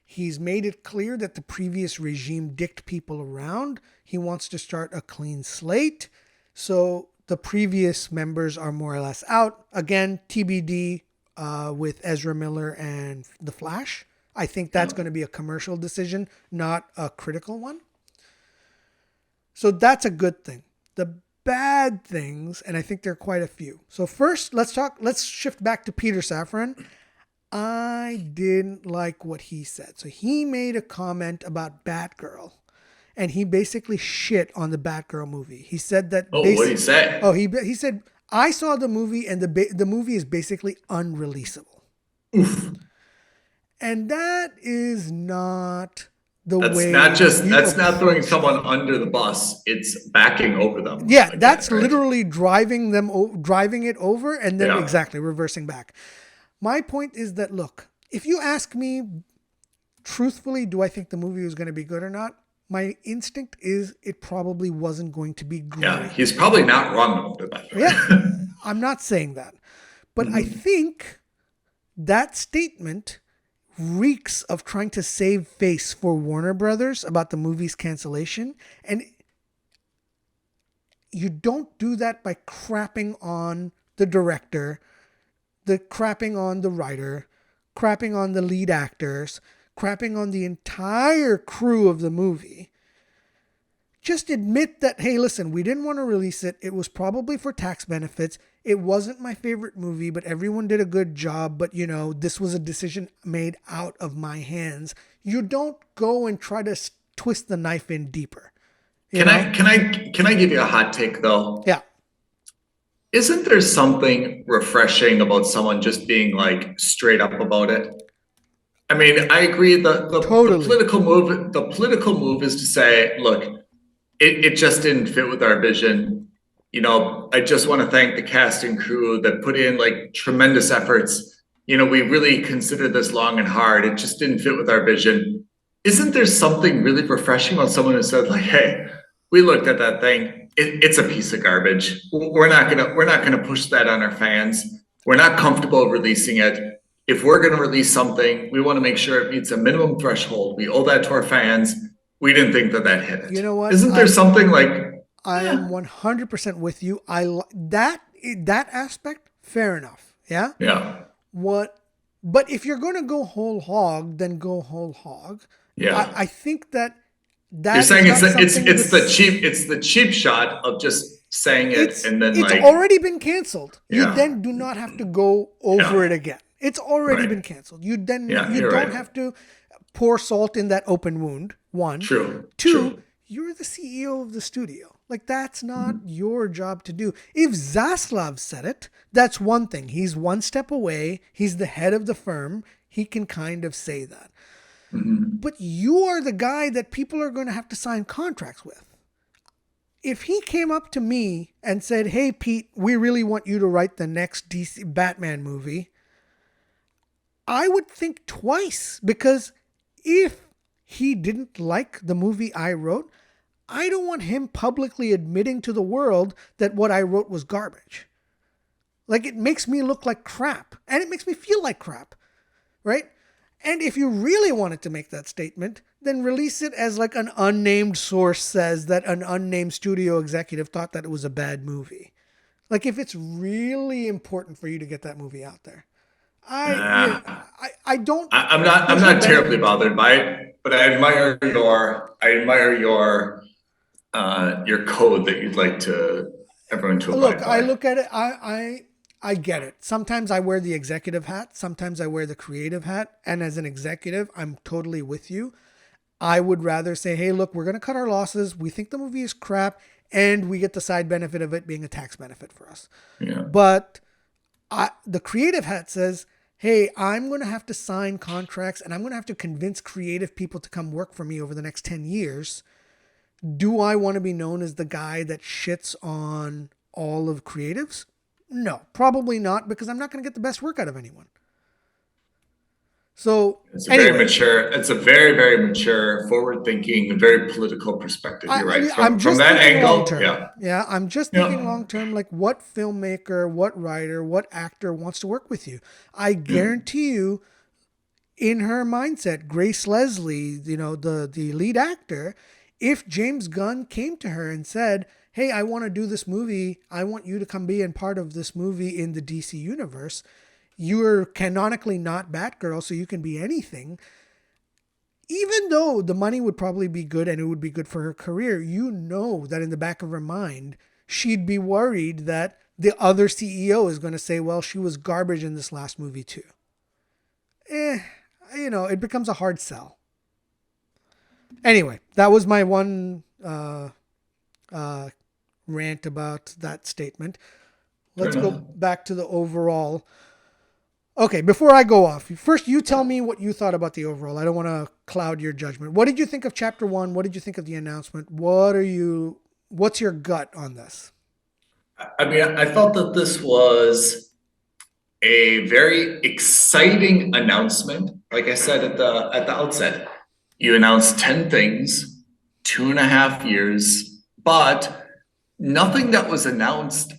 He's made it clear that the previous regime dicked people around. He wants to start a clean slate. So the previous members are more or less out. Again, TBD with Ezra Miller and The Flash. I think that's going to be a commercial decision, not a critical one. So that's a good thing. The bad things, and I think there are quite a few. So first, let's shift back to Peter Safran. I didn't like what he said. So he made a comment about Batgirl, and he basically shit on the Batgirl movie. He said that... what did he say? He said, I saw the movie, and the movie is basically unreleasable. Oof. And that is not... That's not throwing someone under the bus. It's backing over them. Yeah, again, that's right? Literally driving it over and then exactly reversing back. My point is that, look, if you ask me truthfully, do I think the movie was going to be good or not? My instinct is it probably wasn't going to be great. Yeah, he's probably not wrong about that. Yeah, I'm not saying that. But I think that statement reeks of trying to save face for Warner Brothers about the movie's cancellation. And you don't do that by crapping on the director, crapping on the writer, crapping on the lead actors, crapping on the entire crew of the movie. Just admit that, hey, listen, we didn't want to release it. It was probably for tax benefits. It wasn't my favorite movie, but everyone did a good job. But, this was a decision made out of my hands. You don't go and try to twist the knife in deeper. Can I give you a hot take, though? Yeah. Isn't there something refreshing about someone just being like straight up about it? I mean, I agree. Totally. The political move is to say, look, it just didn't fit with our vision. I just want to thank the cast and crew that put in like tremendous efforts. We really considered this long and hard. It just didn't fit with our vision. Isn't there something really refreshing about someone who said like, hey, we looked at that thing. It's a piece of garbage. We're not gonna push that on our fans. We're not comfortable releasing it. If we're gonna release something, we want to make sure it meets a minimum threshold. We owe that to our fans. We didn't think that hit it. You know what? Isn't there something like? I am 100% with you. That aspect, fair enough. Yeah. Yeah. But if you're gonna go whole hog, then go whole hog. Yeah. I think that. You're saying it's the cheap shot of just saying it and then it's already been canceled. Yeah. You then do not have to go over it again. It's already been canceled. You don't have to pour salt in that open wound. One. True. Two, you're the CEO of the studio. Like, that's not your job to do. If Zaslav said it, that's one thing. He's one step away. He's the head of the firm. He can kind of say that. But you are the guy that people are going to have to sign contracts with. If he came up to me and said, hey, Pete, we really want you to write the next DC Batman movie, I would think twice, because if he didn't like the movie I wrote, I don't want him publicly admitting to the world that what I wrote was garbage. Like, it makes me look like crap, and it makes me feel like crap, right? And if you really wanted to make that statement, then release it as like an unnamed source says that an unnamed studio executive thought that it was a bad movie. Like, if it's really important for you to get that movie out there. I'm not terribly bothered by it, but I admire your code that you'd like to everyone to abide by. Look, I look at it. I get it. Sometimes I wear the executive hat. Sometimes I wear the creative hat. And as an executive, I'm totally with you. I would rather say, hey, look, we're going to cut our losses. We think the movie is crap. And we get the side benefit of it being a tax benefit for us. Yeah. But the creative hat says, hey, I'm going to have to sign contracts and I'm going to have to convince creative people to come work for me over the next 10 years. Do I want to be known as the guy that shits on all of creatives? No, probably not, because I'm not going to get the best work out of anyone. So it's a very mature, it's a very, very mature, forward-thinking, very political perspective. You're right. From that angle, yeah, I'm just thinking long term. Like, what filmmaker, what writer, what actor wants to work with you? I guarantee you, in her mindset, Grace Leslie, the lead actor, if James Gunn came to her and said, hey, I want to do this movie. I want you to come be in part of this movie in the DC universe. You're canonically not Batgirl, so you can be anything. Even though the money would probably be good and it would be good for her career, that in the back of her mind, she'd be worried that the other CEO is going to say, well, she was garbage in this last movie too. It becomes a hard sell. Anyway, that was my one rant about that statement. Let's go back to the overall. Okay, before I go off, first you tell me what you thought about the overall. I don't want to cloud your judgment. What did you think of Chapter 1? What did you think of the announcement? What's your gut on this? I mean, I felt that this was a very exciting announcement. Like I said at the outset, you announced 10 things, 2.5 years, but nothing that was announced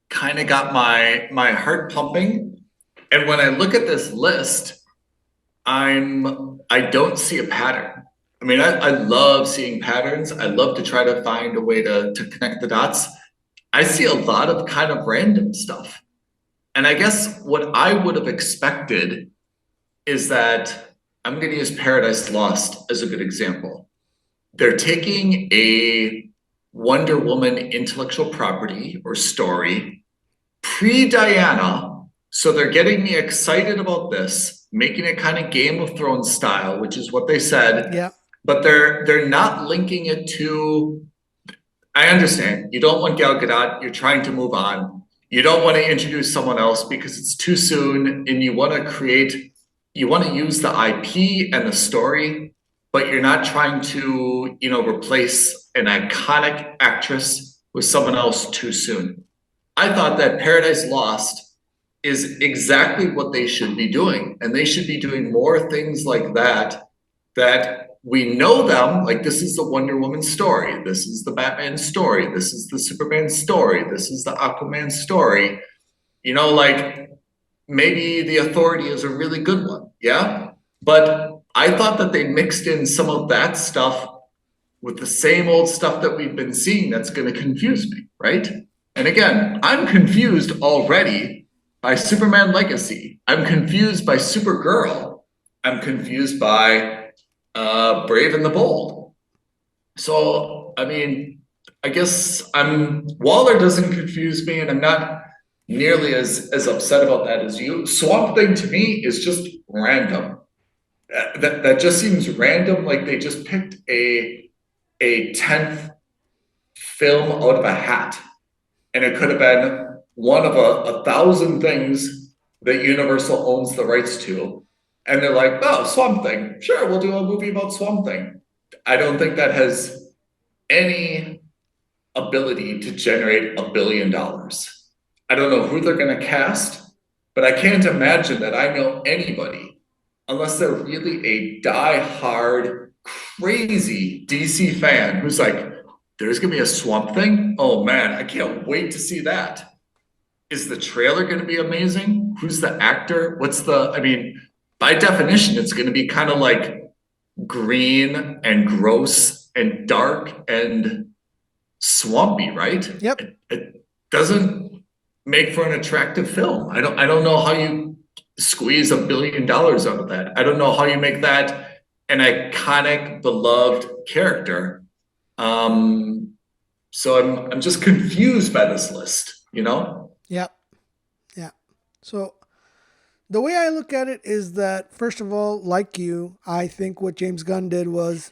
kind of got my heart pumping. And when I look at this list, I don't see a pattern. I mean, I love seeing patterns. I love to try to find a way to connect the dots. I see a lot of kind of random stuff. And I guess what I would have expected is that I'm going to use Paradise Lost as a good example. They're taking a Wonder Woman intellectual property or story pre-Diana. So they're getting me excited about this, making it kind of Game of Thrones style, which is what they said. Yeah. But they're not linking it to. I understand you don't want Gal Gadot. You're trying to move on. You don't want to introduce someone else because it's too soon, and you want to use the IP and the story, but you're not trying to, replace an iconic actress with someone else too soon. I thought that Paradise Lost is exactly what they should be doing. And they should be doing more things like that we know them, like this is the Wonder Woman story, this is the Batman story, this is the Superman story, this is the Aquaman story. Maybe The Authority is a really good one, yeah? But I thought that they mixed in some of that stuff with the same old stuff that we've been seeing that's going to confuse me, right? And again, I'm confused already by Superman Legacy. I'm confused by Supergirl. I'm confused by Brave and the Bold. So, I mean, I guess Waller doesn't confuse me, and I'm not nearly as upset about that as you. Swamp Thing to me is just random. That just seems random, like they just picked a 10th film out of a hat. And it could have been one of 1,000 things that Universal owns the rights to. And they're like, oh, Swamp Thing. Sure, we'll do a movie about Swamp Thing. I don't think that has any ability to generate $1 billion. I don't know who they're going to cast, but I can't imagine that I know anybody, unless they're really a die-hard, crazy DC fan who's like, there's going to be a Swamp Thing? Oh, man, I can't wait to see that. Is the trailer going to be amazing? Who's the actor? By definition, it's going to be kind of like green and gross and dark and swampy, right? Yep. It doesn't make for an attractive film. I don't know how you squeeze $1 billion out of that. I don't know how you make that an iconic, beloved character. So I'm just confused by this list, Yep. So the way I look at it is that, first of all, like you, I think what James Gunn did was,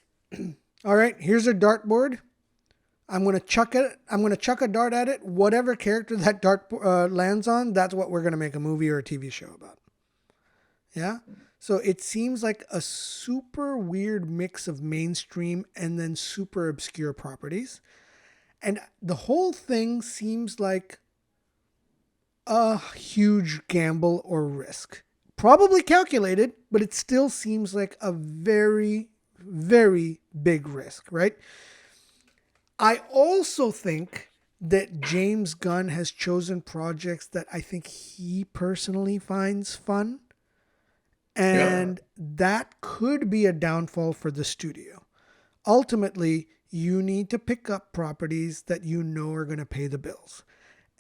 all right, here's a dartboard. I'm going to chuck it. I'm going to chuck a dart at it. Whatever character that dart lands on, that's what we're going to make a movie or a TV show about. Yeah. So it seems like a super weird mix of mainstream and then super obscure properties. And the whole thing seems like a huge gamble or risk. Probably calculated, but it still seems like a very, very big risk, right? I also think that James Gunn has chosen projects that I think he personally finds fun. And that could be a downfall for the studio. Ultimately, you need to pick up properties that you know are going to pay the bills.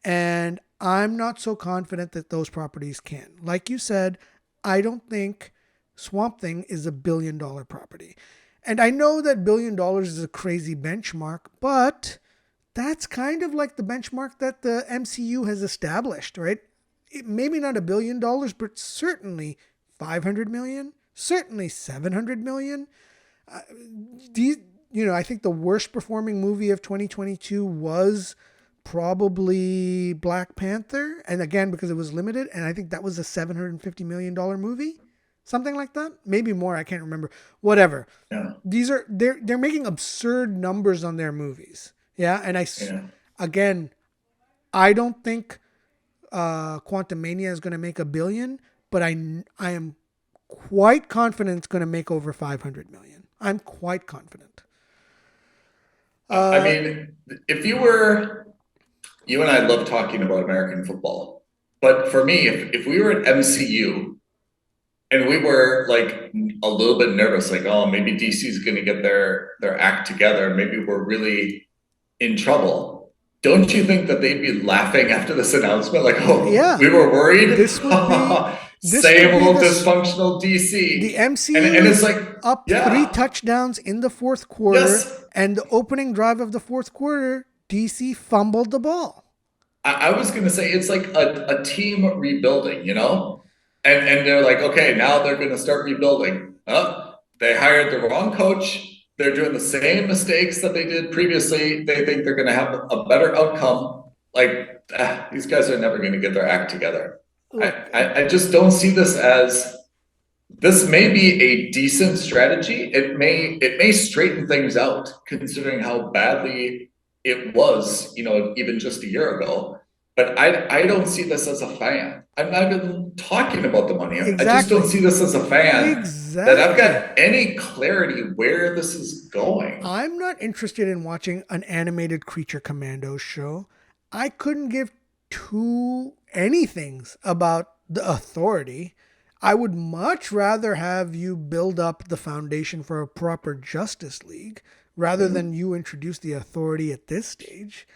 And I'm not so confident that those properties can. Like you said, I don't think Swamp Thing is $1 billion property. And I know that $1 billion is a crazy benchmark, but that's kind of like the benchmark that the MCU has established, right? Maybe not $1 billion, but certainly 500 million, certainly 700 million. I think the worst performing movie of 2022 was probably Black Panther. And again, because it was limited. And I think that was a $750 million movie. Something like that. Maybe more. I can't remember. Whatever. Yeah. They're making absurd numbers on their movies. Yeah. And again, I don't think Quantumania is going to make $1 billion, but I am quite confident it's going to make over 500 million. I'm quite confident. I mean, if you and I love talking about American football, but for me, if we were at MCU and we were like a little bit nervous, like, oh, maybe DC is going to get their act together, maybe we're really in trouble. Don't you think that they'd be laughing after this announcement? Like, oh, yeah, we were worried. This would be same old dysfunctional DC. The MCU and it's like up 3 touchdowns in the fourth quarter, and the opening drive of the fourth quarter, DC fumbled the ball. I was going to say it's like a team rebuilding, you know, and they're like, okay, now they're going to start rebuilding. They hired the wrong coach. They're doing the same mistakes that they did previously. They think they're going to have a better outcome. Like, these guys are never going to get their act together. I just don't see this as, this may be a decent strategy. It may straighten things out considering how badly it was, even just a year ago. But I don't see this as a fan. I'm not even talking about the money. Exactly. I just don't see this as a fan that I've got any clarity where this is going. I'm not interested in watching an animated Creature Commandos show. I couldn't give two anythings about the Authority. I would much rather have you build up the foundation for a proper Justice League rather than you introduce the Authority at this stage.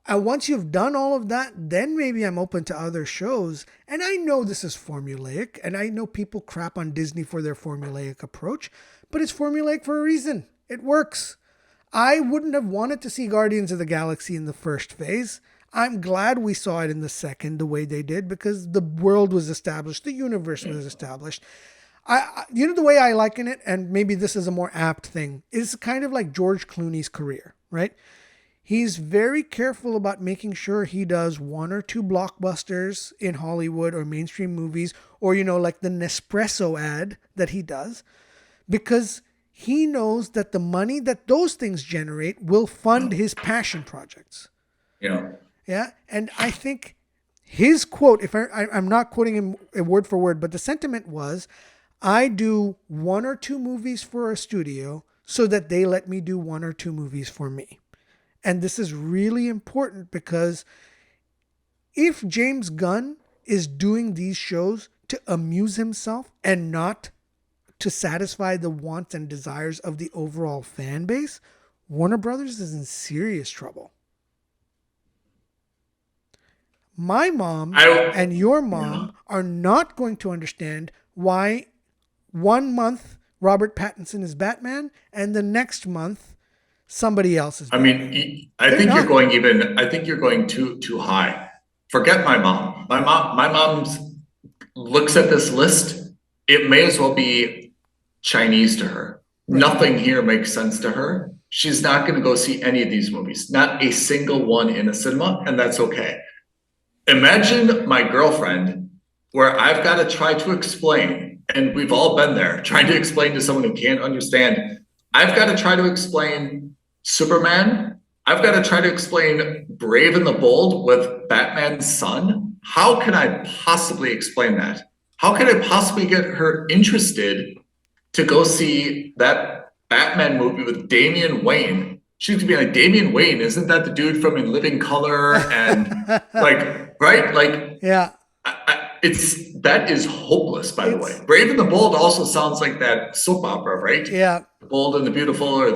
And once you've done all of that, then maybe I'm open to other shows. And I know this is formulaic, and I know people crap on Disney for their formulaic approach, but it's formulaic for a reason. It works. I wouldn't have wanted to see Guardians of the Galaxy in the first phase. I'm glad we saw it in the second the way they did, because the world was established, the universe was established. The way I liken it, and maybe this is a more apt thing, is kind of like George Clooney's career, right? He's very careful about making sure he does 1 or 2 blockbusters in Hollywood or mainstream movies, or, like the Nespresso ad that he does, because he knows that the money that those things generate will fund his passion projects. Yeah. And I think his quote, if I'm not quoting him word for word, but the sentiment was, I do 1 or 2 movies for a studio so that they let me do 1 or 2 movies for me. And this is really important, because if James Gunn is doing these shows to amuse himself and not to satisfy the wants and desires of the overall fan base, Warner Brothers is in serious trouble. My mom and your mom are not going to understand why 1 month Robert Pattinson is Batman and the next month somebody else is Batman. I think you're going too high. Forget my mom. my mom's looks at this list. It may as well be Chinese to her. Right. Nothing here makes sense to her. She's not going to go see any of these movies, not a single one in a cinema, and that's okay. Imagine my girlfriend, where I've got to try to explain, and we've all been there, trying to explain to someone who can't understand. I've got to try to explain Superman. I've got to try to explain Brave and the Bold with Batman's son. How can I possibly explain that? How can I possibly get her interested to go see that Batman movie with Damian Wayne? She's gonna be like, Damian Wayne, isn't that the dude from In Living Color? And like, right? Like, yeah. That is hopeless, by the way. Brave and the Bold also sounds like that soap opera, right? Yeah. The Bold and the Beautiful, or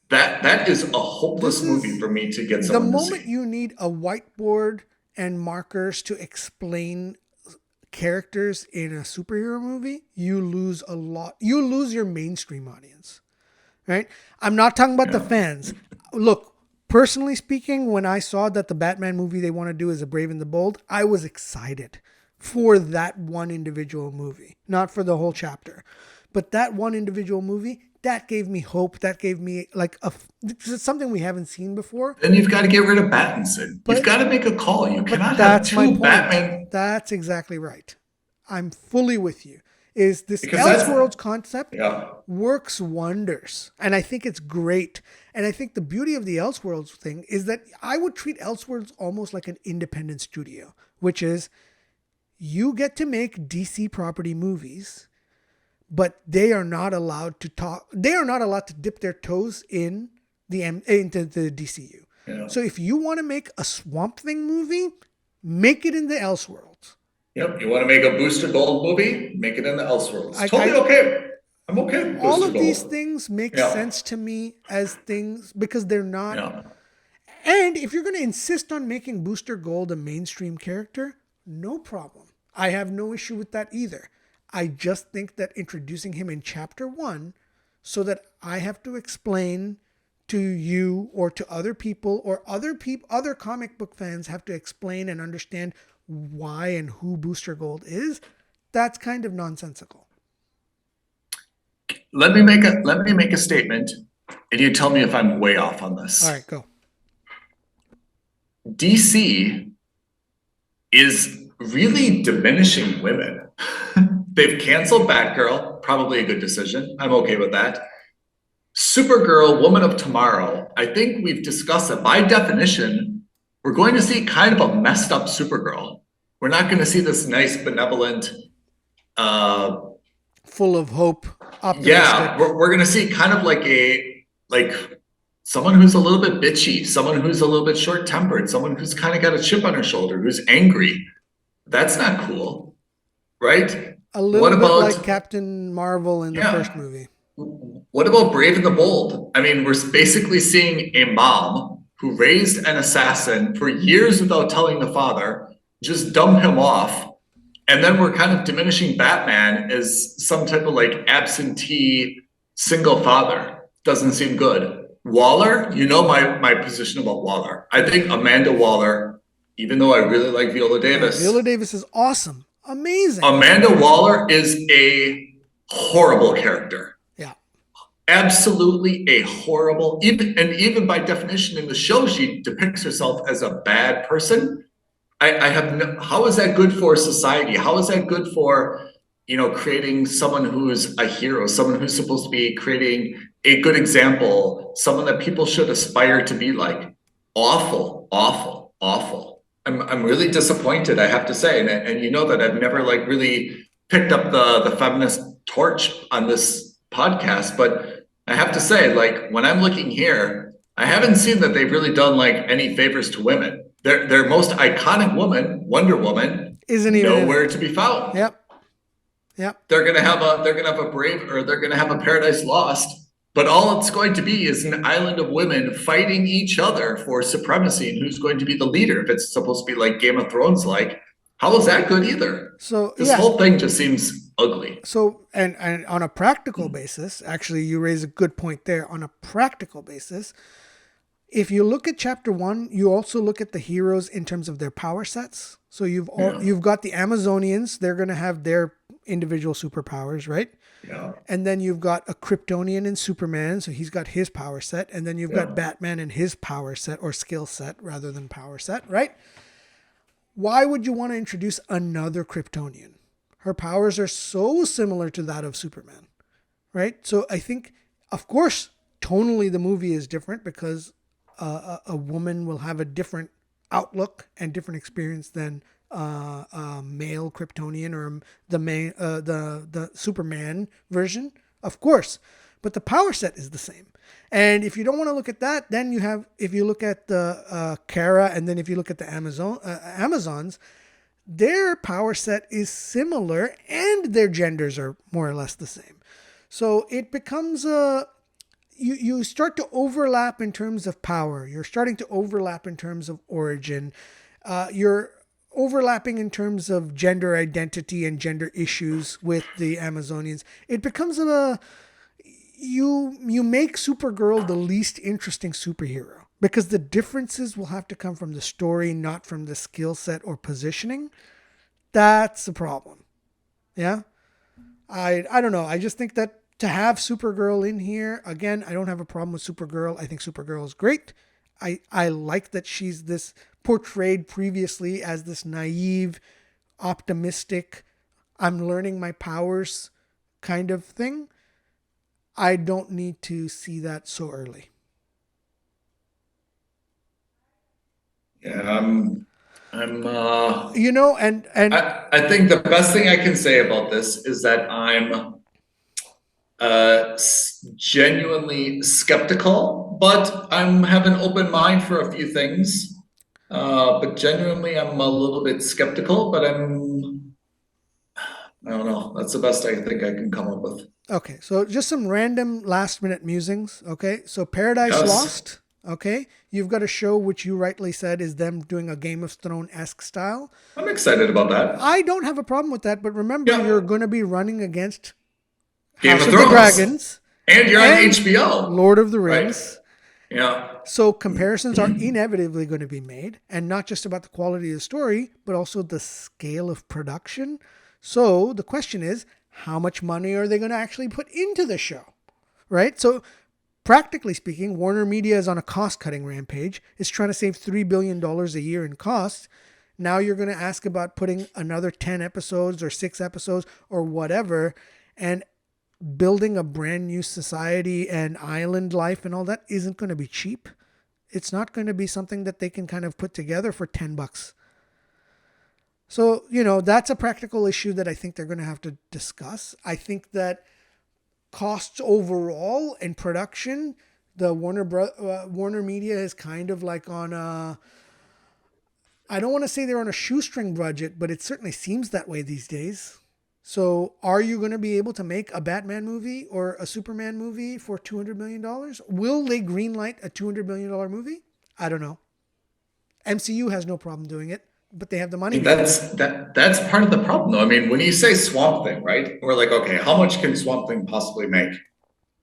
that is a hopeless movie for me to get someone to see. The moment you need a whiteboard and markers to explain characters in a superhero movie, you lose a lot. You lose your mainstream audience, right? I'm not talking about the fans. Look, personally speaking, when I saw that the Batman movie they want to do is a Brave and the Bold, I was excited for that one individual movie, not for the whole chapter, but that one individual movie. That gave me hope. That gave me something we haven't seen before. Then you've got to get rid of Pattinson. You've got to make a call. You cannot have two Batman. That's exactly right. I'm fully with you. Is this Elseworlds concept works wonders. And I think it's great. And I think the beauty of the Elseworlds thing is that I would treat Elseworlds almost like an independent studio, which is you get to make DC property movies, but they are not allowed to talk. They are not allowed to dip their toes into the DCU. Yeah. So if you want to make a Swamp Thing movie, make it in the Elseworlds. Yep. You want to make a Booster Gold movie, make it in the Elseworlds. Okay. I'm okay with all of these things make sense to me as things because they're not. Yeah. And if you're going to insist on making Booster Gold a mainstream character, no problem. I have no issue with that either. I just think that introducing him in chapter 1 so that I have to explain to you or to other people or other comic book fans have to explain and understand why and who Booster Gold is, that's kind of nonsensical. Let me make a statement and you tell me if I'm way off on this. All right, go. DC is really diminishing women. They've canceled Batgirl, probably a good decision. I'm okay with that. Supergirl, Woman of Tomorrow, I think we've discussed that by definition, we're going to see kind of a messed up Supergirl. We're not going to see this nice, benevolent, full of hope, optimistic. Yeah, we're going to see kind of like someone who's a little bit bitchy, someone who's a little bit short-tempered, someone who's kind of got a chip on her shoulder, who's angry. That's not cool, right? A little bit like Captain Marvel in the first movie. What about Brave and the Bold? I mean, we're basically seeing a mom who raised an assassin for years without telling the father, just dump him off. And then we're kind of diminishing Batman as some type of absentee single father. Doesn't seem good. Waller, you know my position about Waller. I think Amanda Waller, even though I really like Viola Davis. Viola Davis is awesome. Amazing. Amanda Waller is a horrible character. Yeah. Absolutely a horrible, even by definition in the show, she depicts herself as a bad person. I have no, how is that good for society? How is that good for, creating someone who's a hero, someone who's supposed to be creating a good example, someone that people should aspire to be like? Awful, awful, awful. I'm really disappointed, I have to say. And you know that I've never really picked up the feminist torch on this podcast, but I have to say, when I'm looking here, I haven't seen that they've really done any favors to women. Their most iconic woman, Wonder Woman, isn't even nowhere to be found. Yep. They're gonna have a Brave, or they're gonna have a Paradise Lost. But all it's going to be is an island of women fighting each other for supremacy and who's going to be the leader. If it's supposed to be Game of Thrones, how is that good either? So this whole thing just seems ugly. So, and on a practical basis, actually, you raise a good point there. On a practical basis, if you look at chapter 1, you also look at the heroes in terms of their power sets. So you've got the Amazonians, they're going to have their individual superpowers, right? Yeah. And then you've got a Kryptonian in Superman, so he's got his power set. And then you've got Batman and his power set, or skill set rather than power set, right? Why would you want to introduce another Kryptonian? Her powers are so similar to that of Superman, right? So I think, of course, tonally the movie is different because a woman will have a different outlook and different experience than a male Kryptonian or the Superman version, of course. But the power set is the same. And if you don't want to look at that, then if you look at the Kara, and then if you look at the Amazons, their power set is similar and their genders are more or less the same. So it becomes you start to overlap in terms of power. You're starting to overlap in terms of origin. You're overlapping in terms of gender identity and gender issues with the Amazonians. It becomes you make Supergirl the least interesting superhero because the differences will have to come from the story, not from the skill set or positioning. That's the problem. Yeah. I don't know. I just think that to have Supergirl in here, again, I don't have a problem with Supergirl. I think Supergirl is great. I like that she's this portrayed previously as this naive, optimistic, I'm learning my powers kind of thing. I don't need to see that so early. Yeah, I'm and I think the best thing I can say about this is that I'm genuinely skeptical, but I'm have an open mind for a few things. But genuinely, I'm a little bit skeptical, but I don't know. That's the best I think I can come up with. Okay, so just some random last minute musings. Okay, so Paradise Lost. Okay, you've got a show which you rightly said is them doing a Game of Thrones-esque style. I'm excited about that. I don't have a problem with that, but remember, you're going to be running against Game House of of the Thrones. Dragons. And you're on HBO. Lord of the Rings. Right. Yeah. So comparisons are inevitably going to be made, and not just about the quality of the story, but also the scale of production. So the question is, how much money are they going to actually put into the show? Right? So practically speaking, Warner Media is on a cost-cutting rampage. It's trying to save $3 billion a year in costs. Now you're going to ask about putting another 10 episodes or 6 episodes or whatever, and building a brand new society and island life and all that isn't going to be cheap. It's not going to be something that they can kind of put together for $10. So, that's a practical issue that I think they're going to have to discuss. I think that costs overall and production, the Warner Media is kind of like on I don't want to say they're on a shoestring budget, but it certainly seems that way these days. So are you going to be able to make a Batman movie or a Superman movie for $200 million? Will they greenlight a $200 million movie? I don't know. MCU has no problem doing it, but they have the money. That's part of the problem, though. I mean, when you say Swamp Thing, right? We're like, okay, how much can Swamp Thing possibly make?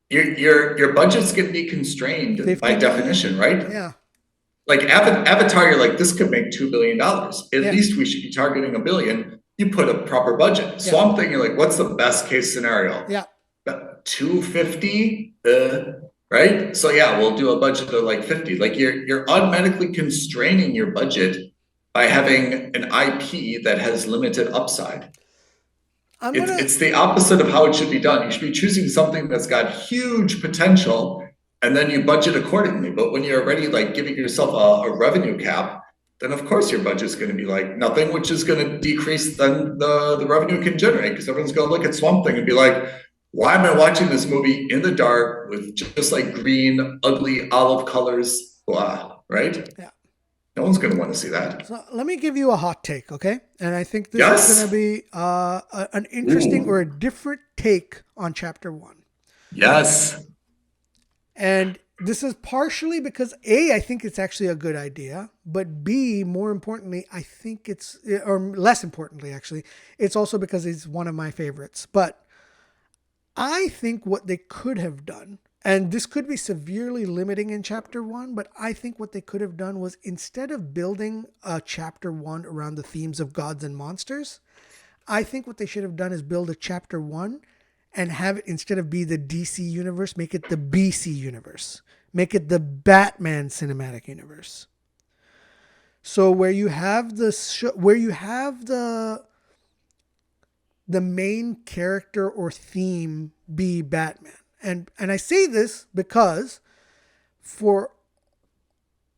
Your budget's going to be constrained by definition, right? Yeah. Like Avatar, you're like, this could make $2 billion. At least we should be targeting $1 billion. You put a proper budget. Swamp Thing, you're like, what's the best case scenario? Yeah. 250, right? So we'll do a budget of like 50. Like you're automatically constraining your budget by having an IP that has limited upside. It's the opposite of how it should be done. You should be choosing something that's got huge potential, and then you budget accordingly. But when you're already like giving yourself a revenue cap, then of course your budget's going to be like nothing, which is going to decrease then the revenue it can generate, because everyone's going to look at Swamp Thing and be like, why am I watching this movie in the dark with just like green, ugly olive colors, blah, right? Yeah. No one's going to want to see that. So let me give you a hot take, okay? And I think this is going to be an interesting or a different take on Chapter 1. Yes. And this is partially because A, I think it's actually a good idea, but B, more importantly, I think or less importantly, actually, it's also because it's one of my favorites. But I think what they could have done, And this could be severely limiting in chapter 1, but I think what they could have done was, instead of building a chapter 1 around the themes of gods and monsters, I think what they should have done is build a chapter 1 and have it, instead of be the DC universe, make it the BC universe. Make it the Batman cinematic universe. So where you have the main character or theme be Batman. And I say this because for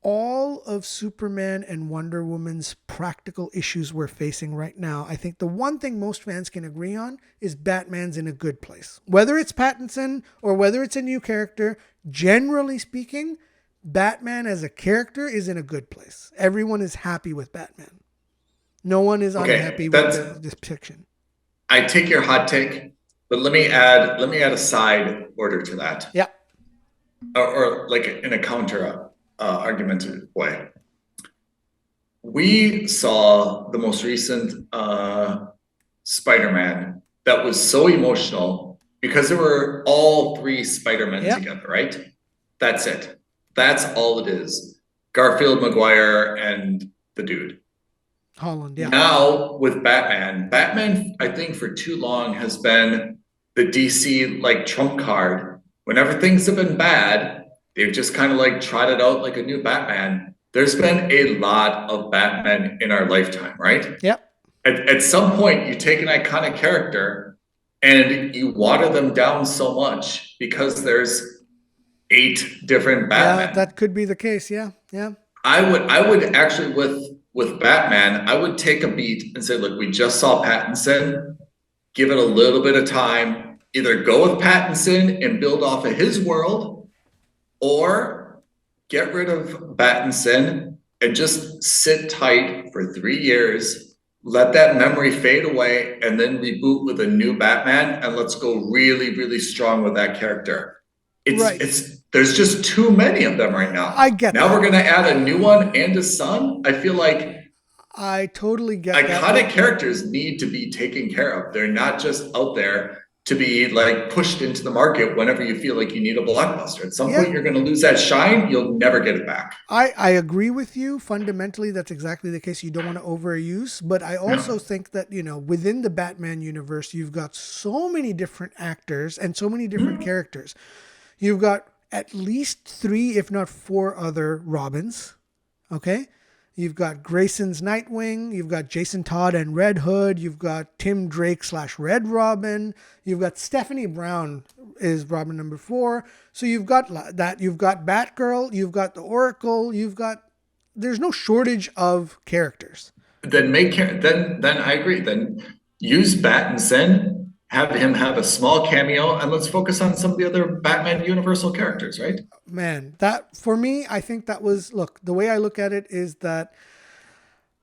all of Superman and Wonder Woman's practical issues we're facing right now, I think the one thing most fans can agree on is Batman's in a good place. Whether it's Pattinson or whether it's a new character, generally speaking, Batman as a character is in a good place. Everyone is happy with Batman. No one is unhappy with the depiction. I take your hot take, but let me add a side order to that. Yeah. Or like in a counter argumentative way. We saw the most recent Spider-Man that was so emotional because there were all three Spider-Men together, right? That's it. That's all it is. Garfield, Maguire, and the dude. Holland, yeah. Now with Batman, I think for too long has been the DC like trump card. Whenever things have been bad, they've just kind of like trotted out like a new Batman. There's been a lot of Batman in our lifetime, right? Yep. At some point, you take an iconic character and you water them down so much because there's 8 different Batman. Yeah, that could be the case. Yeah. I would actually with Batman, I would take a beat and say, look, we just saw Pattinson. Give it a little bit of time. Either go with Pattinson and build off of his world, or get rid of Pattinson and just sit tight for 3 years. Let that memory fade away and then reboot with a new Batman, and let's go really, really strong with that character. There's just too many of them right now. I get now that. We're going to add a new one and his son. I feel like I totally get iconic characters need to be taken care of. They're not just out there to be like pushed into the market whenever you feel like you need a blockbuster. At some point, you're going to lose that shine. You'll never get it back. I agree with you. Fundamentally, that's exactly the case. You don't want to overuse. But I also think that, within the Batman universe, you've got so many different actors and so many different characters. You've got at least 3, if not 4 other Robins. Okay? You've got Grayson's Nightwing. You've got Jason Todd and Red Hood. You've got Tim Drake / Red Robin. You've got Stephanie Brown is Robin number 4. So you've got that. You've got Batgirl. You've got the Oracle. There's no shortage of characters. Then I agree. Then use Pattinson. Have him have a small cameo, and let's focus on some of the other Batman Universal characters, right? Man, that for me, I think that was, the way I look at it is that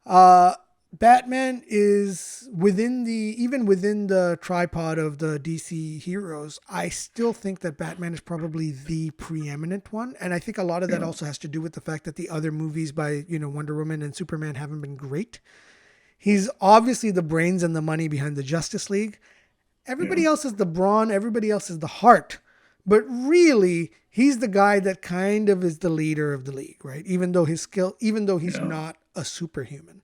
Batman is even within the tripod of the DC heroes, I still think that Batman is probably the preeminent one. And I think a lot of that also has to do with the fact that the other movies by, Wonder Woman and Superman haven't been great. He's obviously the brains and the money behind the Justice League. Everybody else is the brawn. Everybody else is the heart. But really, he's the guy that kind of is the leader of the league, right? Even though he's not a superhuman.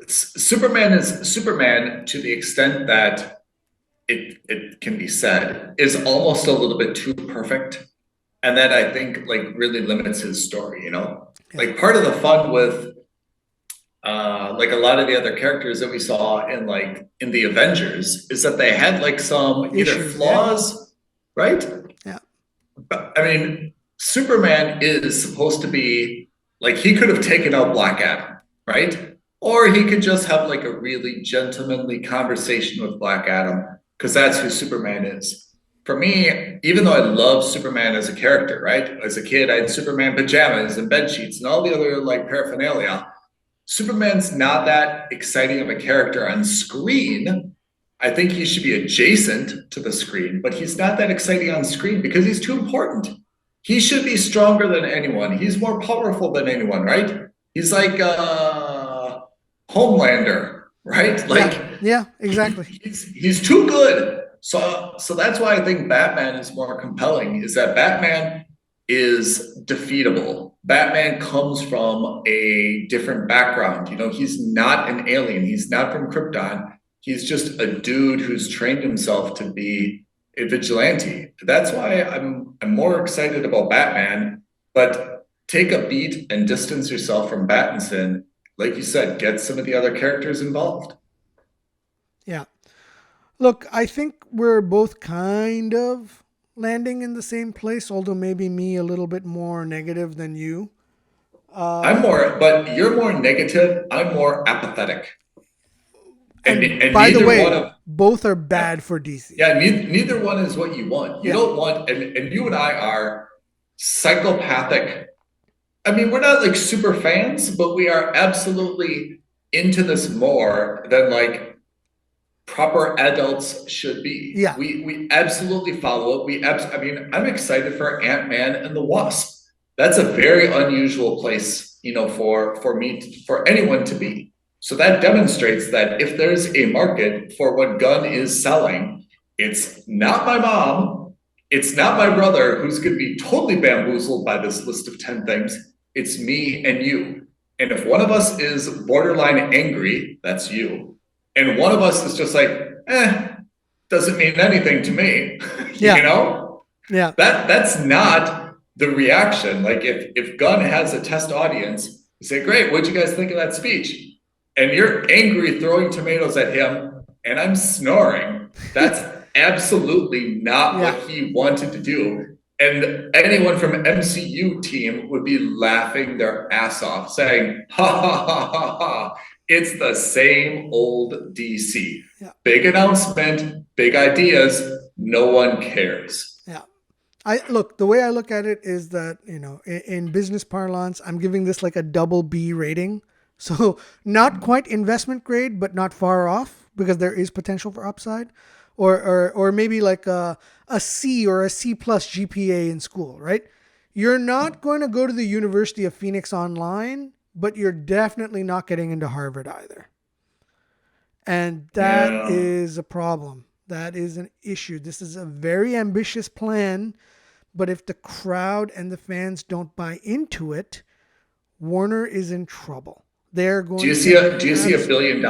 Superman is Superman to the extent that it can be said is almost a little bit too perfect. And that I think like really limits his story, Like part of the fun with like a lot of the other characters that we saw in the Avengers is that they had like some either flaws, right? Yeah. But I mean, Superman is supposed to be like, he could have taken out Black Adam, right? Or he could just have like a really gentlemanly conversation with Black Adam, because that's who Superman is. For me, even though I love Superman as a character, right? As a kid, I had Superman pajamas and bed sheets and all the other like paraphernalia. Superman's not that exciting of a character on screen. I think he should be adjacent to the screen, but he's not that exciting on screen because he's too important. He should be stronger than anyone. He's more powerful than anyone, right? He's like Homelander, right? Like, yeah, exactly. He's too good. So that's why I think Batman is more compelling, is that Batman is defeatable. Batman comes from a different background. You know, he's not an alien. He's not from Krypton. He's just a dude who's trained himself to be a vigilante. That's why I'm more excited about Batman. But take a beat and distance yourself from Pattinson. Like you said, get some of the other characters involved. Yeah. Look, I think we're both kind of landing in the same place, although maybe me a little bit more negative than you. But you're more negative. I'm more apathetic. And By the neither one way, of both are bad for DC. yeah, neither one is what you want. You Yeah. don't want, and you and I are psychopathic. I mean, we're not like super fans, but we are absolutely into this more than like proper adults should be. Yeah. We absolutely follow it. I mean, I'm excited for Ant-Man and the Wasp. That's a very unusual place, you know, for anyone to be. So that demonstrates that if there's a market for what Gunn is selling, it's not my mom, it's not my brother who's going to be totally bamboozled by this list of 10 things. It's me and you. And if one of us is borderline angry, that's you. And one of us is just like, doesn't mean anything to me. Yeah. You know? Yeah. That's not the reaction. Like if Gunn has a test audience, you say, great, what'd you guys think of that speech? And you're angry throwing tomatoes at him, and I'm snoring. That's absolutely not what he wanted to do. And anyone from MCU team would be laughing their ass off, saying, ha ha ha ha ha. It's the same old DC. Yeah. Big announcement, big ideas, no one cares. Yeah. The way I look at it is that, you know, in business parlance, I'm giving this like a double B rating. So not quite investment grade, but not far off, because there is potential for upside, or maybe like a C or a C plus GPA in school, right? You're not going to go to the University of Phoenix online, but you're definitely not getting into Harvard either. And that is a problem. That is an issue. This is a very ambitious plan, but if the crowd and the fans don't buy into it, Warner is in trouble. They're going. Do you see a $1 billion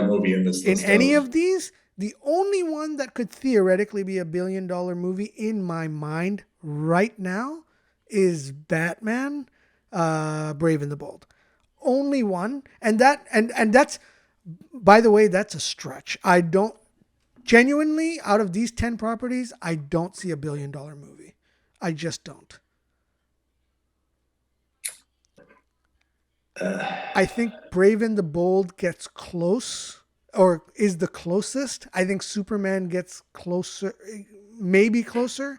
movie in this list? In any of these, the only one that could theoretically be $1 billion movie in my mind right now is Batman, Brave and the Bold. Only one, and that's, by the way, that's a stretch. I don't genuinely, out of these 10 properties, I don't see $1 billion movie. I just don't. I think Brave and the Bold gets close, or is the closest. I think Superman gets closer, maybe closer,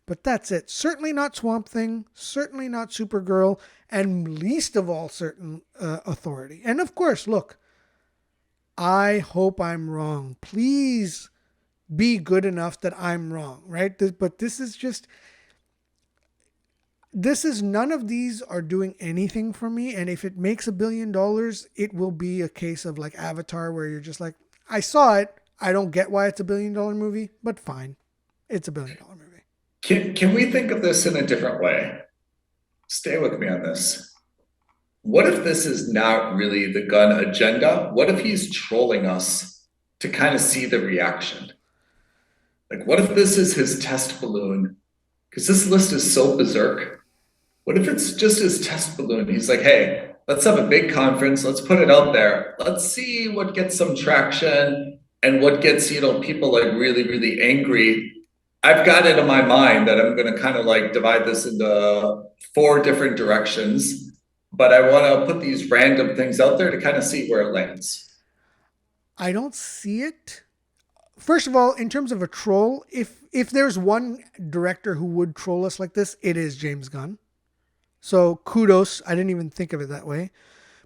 but that's it. Certainly not Swamp Thing, certainly not Supergirl, and least of all, certain Authority. And of course, look, I hope I'm wrong. Please be good enough that I'm wrong, right? But this is just... none of these are doing anything for me. And if it makes $1 billion, it will be a case of like Avatar, where you're just like, I saw it. I don't get why it's $1 billion movie, but fine. It's $1 billion movie. Can we think of this in a different way? Stay with me on this. What if this is not really the Gunn agenda? What if he's trolling us to kind of see the reaction? Like, what if this is his test balloon? Because this list is so berserk. What if it's just his test balloon? He's like, hey, let's have a big conference. Let's put it out there. Let's see what gets some traction and what gets, you know, people like really, really angry. I've got it in my mind that I'm going to kind of like divide this into 4 different directions, but I want to put these random things out there to kind of see where it lands. I don't see it. First of all, in terms of a troll, if there's one director who would troll us like this, it is James Gunn. So kudos. I didn't even think of it that way.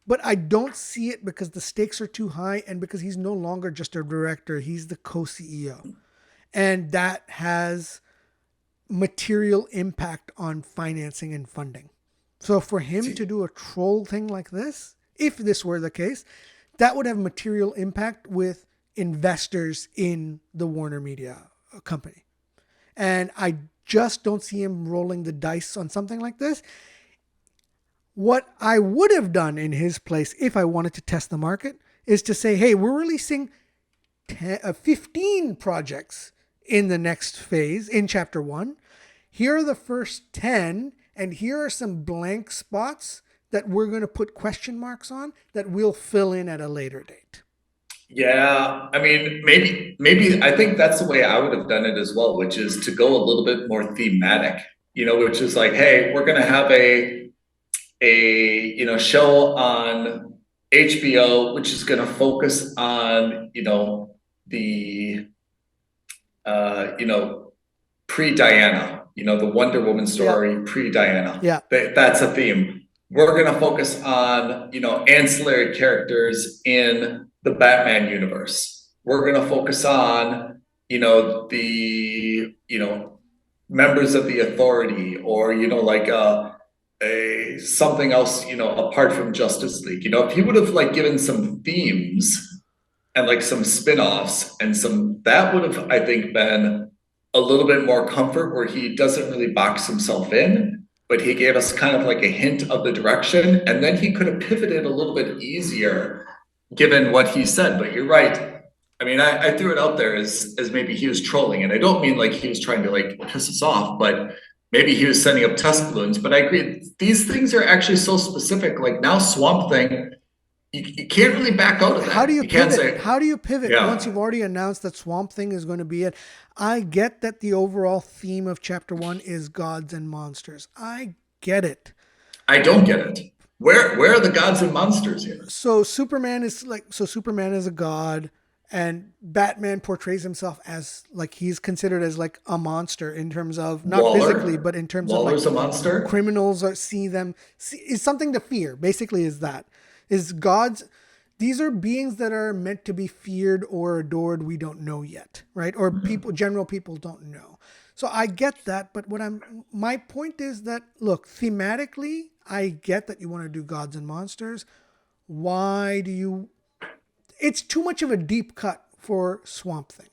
But I don't see it because the stakes are too high, and because he's no longer just a director. He's the co-CEO. And that has material impact on financing and funding. So for him to do a troll thing like this, if this were the case, that would have material impact with investors in the Warner Media company. And I just don't see him rolling the dice on something like this. What I would have done in his place if I wanted to test the market is to say, hey, we're releasing 15 projects in the next phase in chapter 1. Here are the first 10, and here are some blank spots that we're going to put question marks on that we'll fill in at a later date. Yeah, I mean, maybe I think that's the way I would have done it as well, which is to go a little bit more thematic, which is like, hey, we're going to have a show on HBO, which is going to focus on, the pre-Diana, the Wonder Woman story, pre-Diana. Yeah. That's a theme. We're going to focus on, ancillary characters in the Batman universe. We're going to focus on, the, members of the Authority, or, something else, apart from Justice League. If he would have given some themes and some spin-offs and that would have, I think, been a little bit more comfort, where he doesn't really box himself in, but he gave us kind of a hint of the direction, and then he could have pivoted a little bit easier given what he said. But you're right. I mean, I threw it out there as maybe he was trolling, and I don't mean he was trying to piss us off, but maybe he was sending up test balloons. But I agree, these things are actually so specific. Now Swamp Thing, you can't really back out of that. How do you pivot? Can't say, how do you pivot once you've already announced that Swamp Thing is going to be it? I get that the overall theme of chapter 1 is gods and monsters. I get it. I don't get it. Where are the gods and monsters here? So Superman is a god, and Batman portrays himself as he's considered as a monster in terms of not physically, but in terms Waller's of a monster. Criminals is something to fear. Basically, is gods. These are beings that are meant to be feared or adored. We don't know yet, right? Or general people don't know. So I get that, but my point is that, look, thematically, I get that you want to do gods and monsters. Why do you? It's too much of a deep cut for Swamp Thing.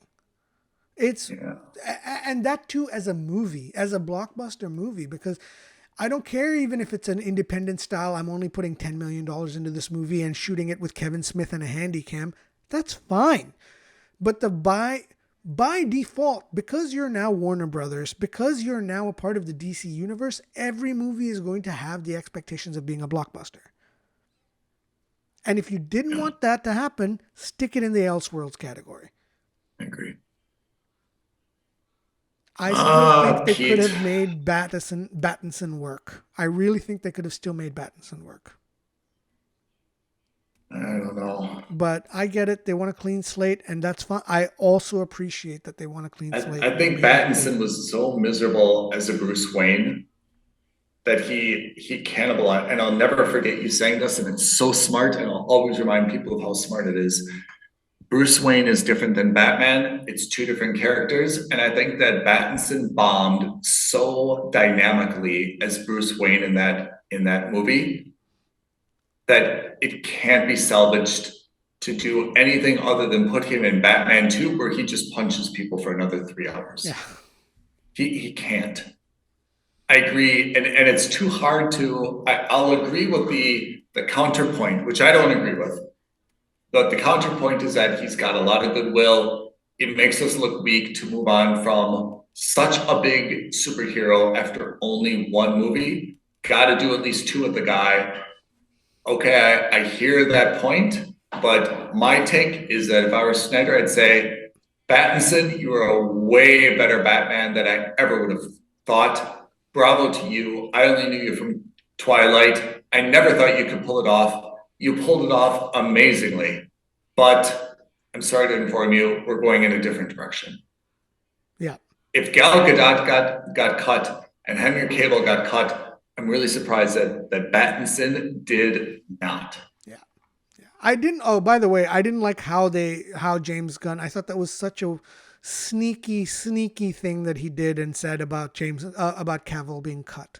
And that too as a movie, as a blockbuster movie, because I don't care even if it's an independent style. I'm only putting $10 million into this movie and shooting it with Kevin Smith and a handy cam. That's fine. But by default, because you're now Warner Brothers, because you're now a part of the DC universe, every movie is going to have the expectations of being a blockbuster. And if you didn't want that to happen, stick it in the Elseworlds category. I agree. I still think they could have made Pattinson work. I really think they could have still made Pattinson work. I don't know. But I get it. They want a clean slate, and that's fine. I also appreciate that they want a clean slate. I think Pattinson was so miserable as a Bruce Wayne that he cannibalized. And I'll never forget you saying this, and it's so smart, and I'll always remind people of how smart it is. Bruce Wayne is different than Batman. It's two different characters. And I think that Pattinson bombed so dynamically as Bruce Wayne in that movie that it can't be salvaged to do anything other than put him in Batman 2, where he just punches people for another 3 hours. Yeah. He can't. I agree. And it's too hard to, I'll agree with the counterpoint, which I don't agree with. But the counterpoint is that he's got a lot of goodwill. It makes us look weak to move on from such a big superhero after only one movie. Got to do at least 2 with the guy. Okay, I hear that point, but my take is that if I were Snyder, I'd say, Pattinson, you are a way better Batman than I ever would have thought. Bravo to you. I only knew you from Twilight. I never thought you could pull it off. You pulled it off amazingly, but I'm sorry to inform you, we're going in a different direction. Yeah. If Gal Gadot got cut and Henry Cavill got cut, I'm really surprised that Pattinson did not. Yeah. I didn't. Oh, by the way, I didn't like how James Gunn. I thought that was such a sneaky thing that he did and said about about Cavill being cut.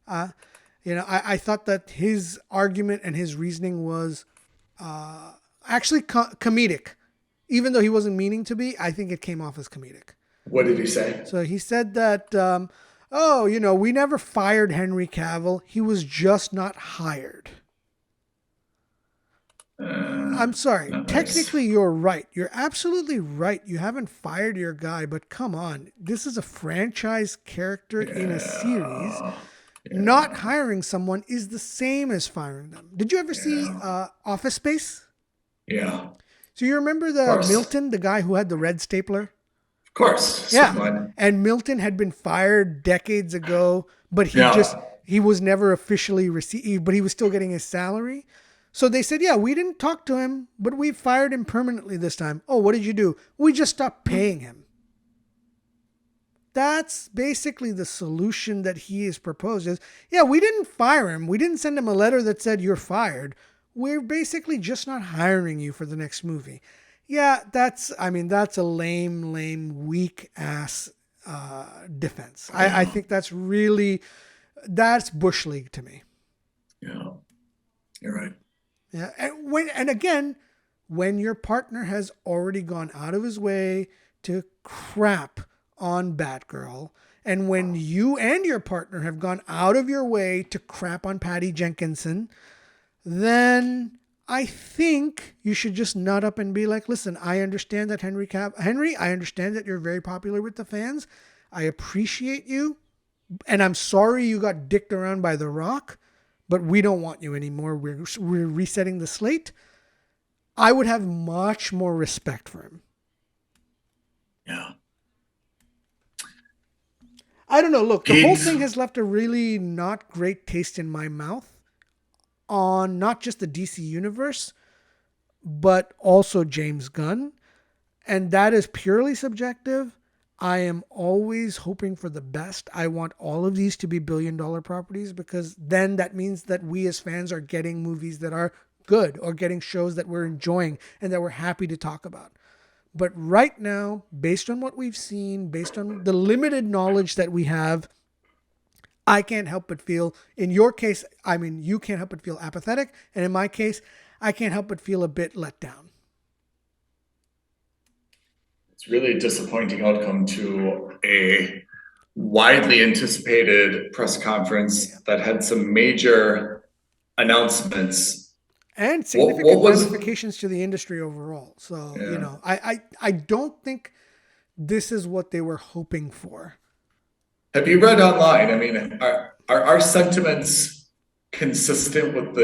I thought that his argument and his reasoning was actually comedic even though he wasn't meaning to be, I think it came off as comedic. What did he say? So he said that, we never fired Henry Cavill. He was just not hired. I'm sorry. Technically, you're right. You're absolutely right. You haven't fired your guy, but come on. This is a franchise character in a series. Not hiring someone is the same as firing them. Did you ever see Office Space? Yeah. So you remember Milton, the guy who had the red stapler? Of course. Yeah. Someone. And Milton had been fired decades ago, but he was never officially received, but he was still getting his salary. So they said, yeah, we didn't talk to him, but we fired him permanently this time. Oh, what did you do? We just stopped paying him. That's basically the solution that he has proposed is, yeah, we didn't fire him. We didn't send him a letter that said you're fired. We're basically just not hiring you for the next movie. Yeah, that's a lame, weak ass defense. I think that's Bush League to me. Yeah, you're right. Yeah, and again, when your partner has already gone out of his way to crap on Batgirl, and when you and your partner have gone out of your way to crap on Patty Jenkinson, then I think you should just nut up and be like, listen, I understand that Henry, I understand that you're very popular with the fans. I appreciate you, and I'm sorry you got dicked around by The Rock, but we don't want you anymore. We're resetting the slate. I would have much more respect for him. Yeah. I don't know. Look, the whole thing has left a really not great taste in my mouth on not just the DC universe, but also James Gunn. And that is purely subjective. I am always hoping for the best. I want all of these to be billion-dollar properties because then that means that we as fans are getting movies that are good or getting shows that we're enjoying and that we're happy to talk about. But right now, based on what we've seen, based on the limited knowledge that we have, I can't help but feel, in your case, you can't help but feel apathetic. And in my case, I can't help but feel a bit let down. It's really a disappointing outcome to a widely anticipated press conference that had some major announcements. And significant ramifications to the industry overall. So, I don't think this is what they were hoping for. Have you read online? I mean, are our sentiments consistent with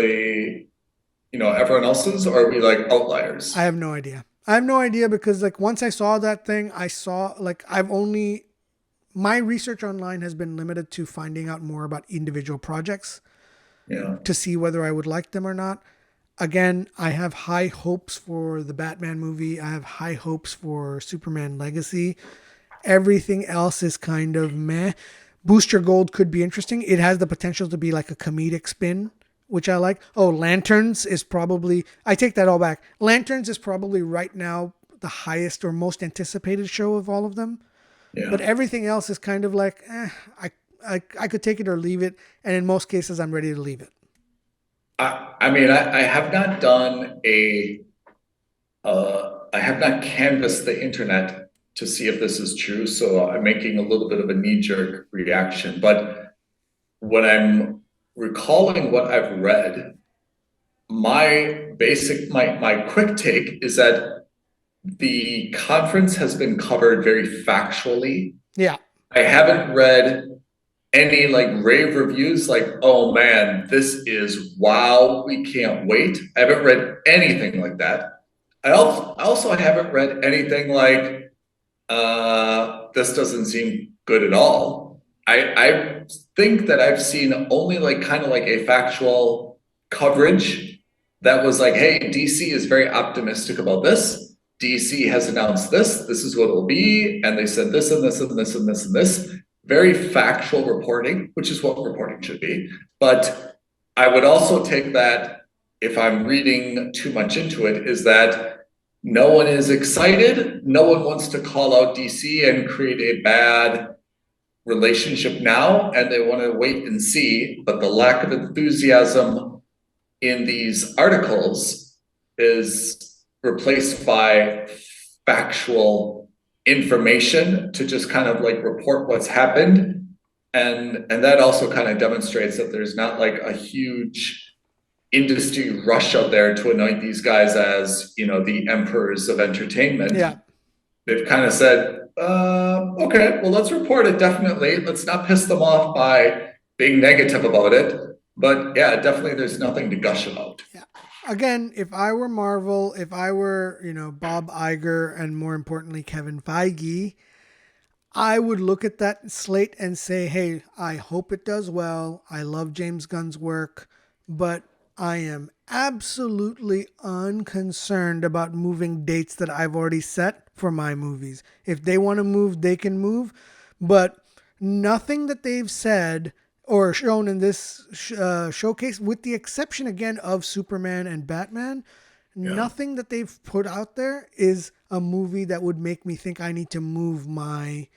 everyone else's, or are we like outliers? I have no idea. Because once I saw that thing, I saw my research online has been limited to finding out more about individual projects to see whether I would like them or not. Again, I have high hopes for the Batman movie. I have high hopes for Superman Legacy. Everything else is kind of meh. Booster Gold could be interesting. It has the potential to be like a comedic spin, which I like. Oh, Lanterns is probably... I take that all back. Lanterns is probably right now the highest or most anticipated show of all of them. Yeah. But everything else is kind of like, I could take it or leave it. And in most cases, I'm ready to leave it. I have not done I have not canvassed the internet to see if this is true. So I'm making a little bit of a knee-jerk reaction. But when I'm recalling what I've read, my quick take is that the conference has been covered very factually. Yeah. I haven't read any rave reviews oh man, this is wow, we can't wait. I haven't read anything like that. I also haven't read anything this doesn't seem good at all. I think that I've seen only a factual coverage that was hey, DC is very optimistic about this. DC has announced this is what it will be, and they said this and this and this and this and this. Very factual reporting, which is what reporting should be. But I would also take that, if I'm reading too much into it, is that no one is excited. No one wants to call out DC and create a bad relationship now, and they want to wait and see. But the lack of enthusiasm in these articles is replaced by factual information to just kind of like report what's happened. And that also kind of demonstrates that there's not like a huge industry rush out there to anoint these guys as, you know, the emperors of entertainment. Yeah. They've kind of said, okay, well, let's report it. Definitely. Let's not piss them off by being negative about it. But yeah, definitely there's nothing to gush about. Yeah. Again, if I were Marvel, if I were, you know, Bob Iger and more importantly, Kevin Feige, I would look at that slate and say, hey, I hope it does well. I love James Gunn's work, but I am absolutely unconcerned about moving dates that I've already set for my movies. If they want to move, they can move. But nothing that they've said or shown in this showcase, with the exception again of Superman and Batman, nothing that they've put out there is a movie that would make me think I need to move my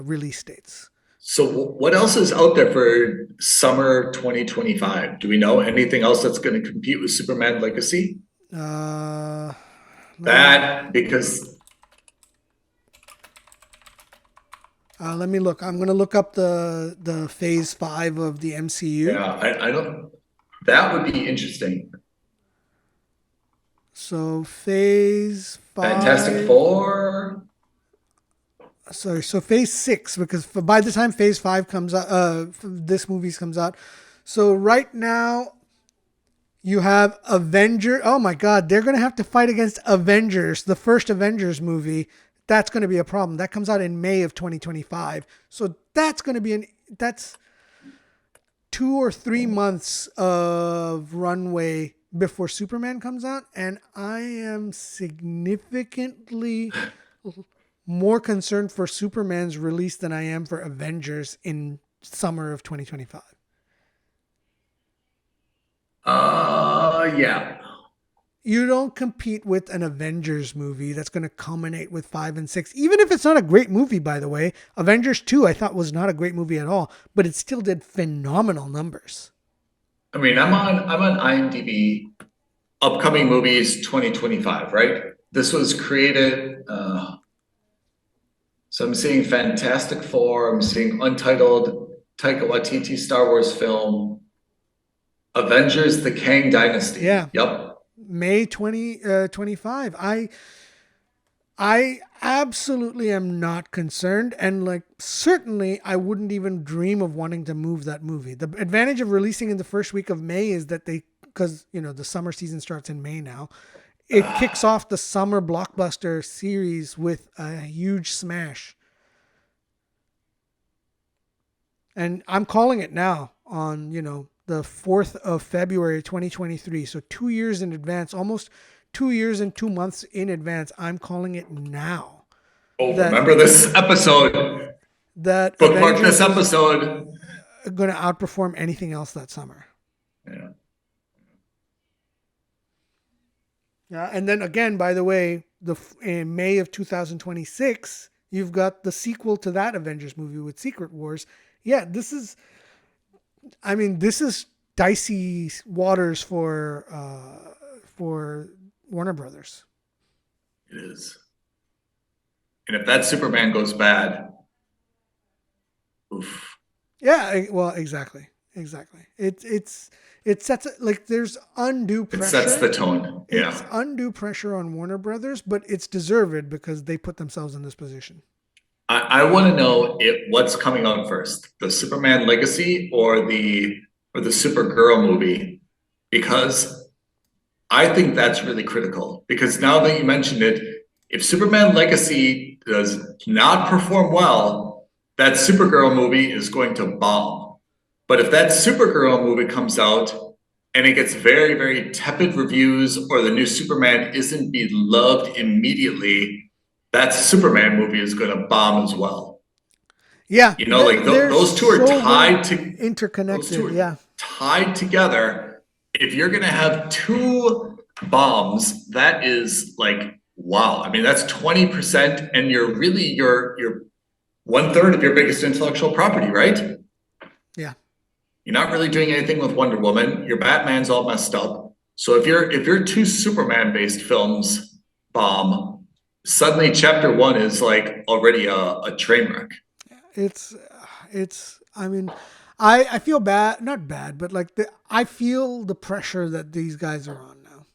release dates. So what else is out there for summer 2025? Do we know anything else that's going to compete with Superman Legacy? Because let me look. I'm going to look up the phase 5 of the MCU. Yeah, I don't. That would be interesting. So phase 5. Fantastic Four. Sorry, so phase 6, because by the time phase 5 comes out, this movie comes out. So right now, you have Avengers. Oh my God, they're going to have to fight against Avengers, the first Avengers movie. That's going to be a problem. That comes out in May of 2025. So that's going to be that's 2 or 3 months of runway before Superman comes out. And I am significantly more concerned for Superman's release than I am for Avengers in summer of 2025. Yeah. You don't compete with an Avengers movie that's going to culminate with 5 and 6. Even if it's not a great movie, by the way. Avengers 2, I thought was not a great movie at all, but it still did phenomenal numbers. I mean, I'm on IMDb, upcoming movies 2025, right? This was created, so I'm seeing Fantastic Four, I'm seeing Untitled, Taika Waititi Star Wars film, Avengers: The Kang Dynasty. Yeah. Yep. May 2025. I absolutely am not concerned, and like certainly I wouldn't even dream of wanting to move that movie. The advantage of releasing in the first week of May is that because you know the summer season starts in May now, it kicks off the summer blockbuster series with a huge smash. And I'm calling it now on, you know, the 4th of February, 2023. So 2 years in advance, almost 2 years and 2 months in advance. I'm calling it now. Oh, remember this episode. That bookmark this episode. Going to outperform anything else that summer. Yeah. Yeah, and then again, by the way, in May of 2026, you've got the sequel to that Avengers movie with Secret Wars. Yeah, this is dicey waters for Warner Brothers. It is. And if that Superman goes bad, oof. Yeah, well, exactly. It sets like there's undue pressure. It sets the tone. Yeah. It's undue pressure on Warner Brothers, but it's deserved because they put themselves in this position. I want to know what's coming out first, the Superman Legacy or the Supergirl movie, because I think that's really critical. Because now that you mentioned it, if Superman Legacy does not perform well, that Supergirl movie is going to bomb. But if that Supergirl movie comes out and it gets very, very tepid reviews, or the new Superman isn't beloved immediately, that Superman movie is going to bomb as well. Yeah. You know, like those two are tied to interconnected. Yeah. Tied together. If you're going to have two bombs, that is like, wow. I mean, that's 20%, and you're 1/3 of your biggest intellectual property, right? Yeah. You're not really doing anything with Wonder Woman. Your Batman's all messed up. So if your two Superman-based films bomb, suddenly chapter 1 is like already a train wreck. It's, I mean, I feel bad, not bad, but like I feel the pressure that these guys are on now.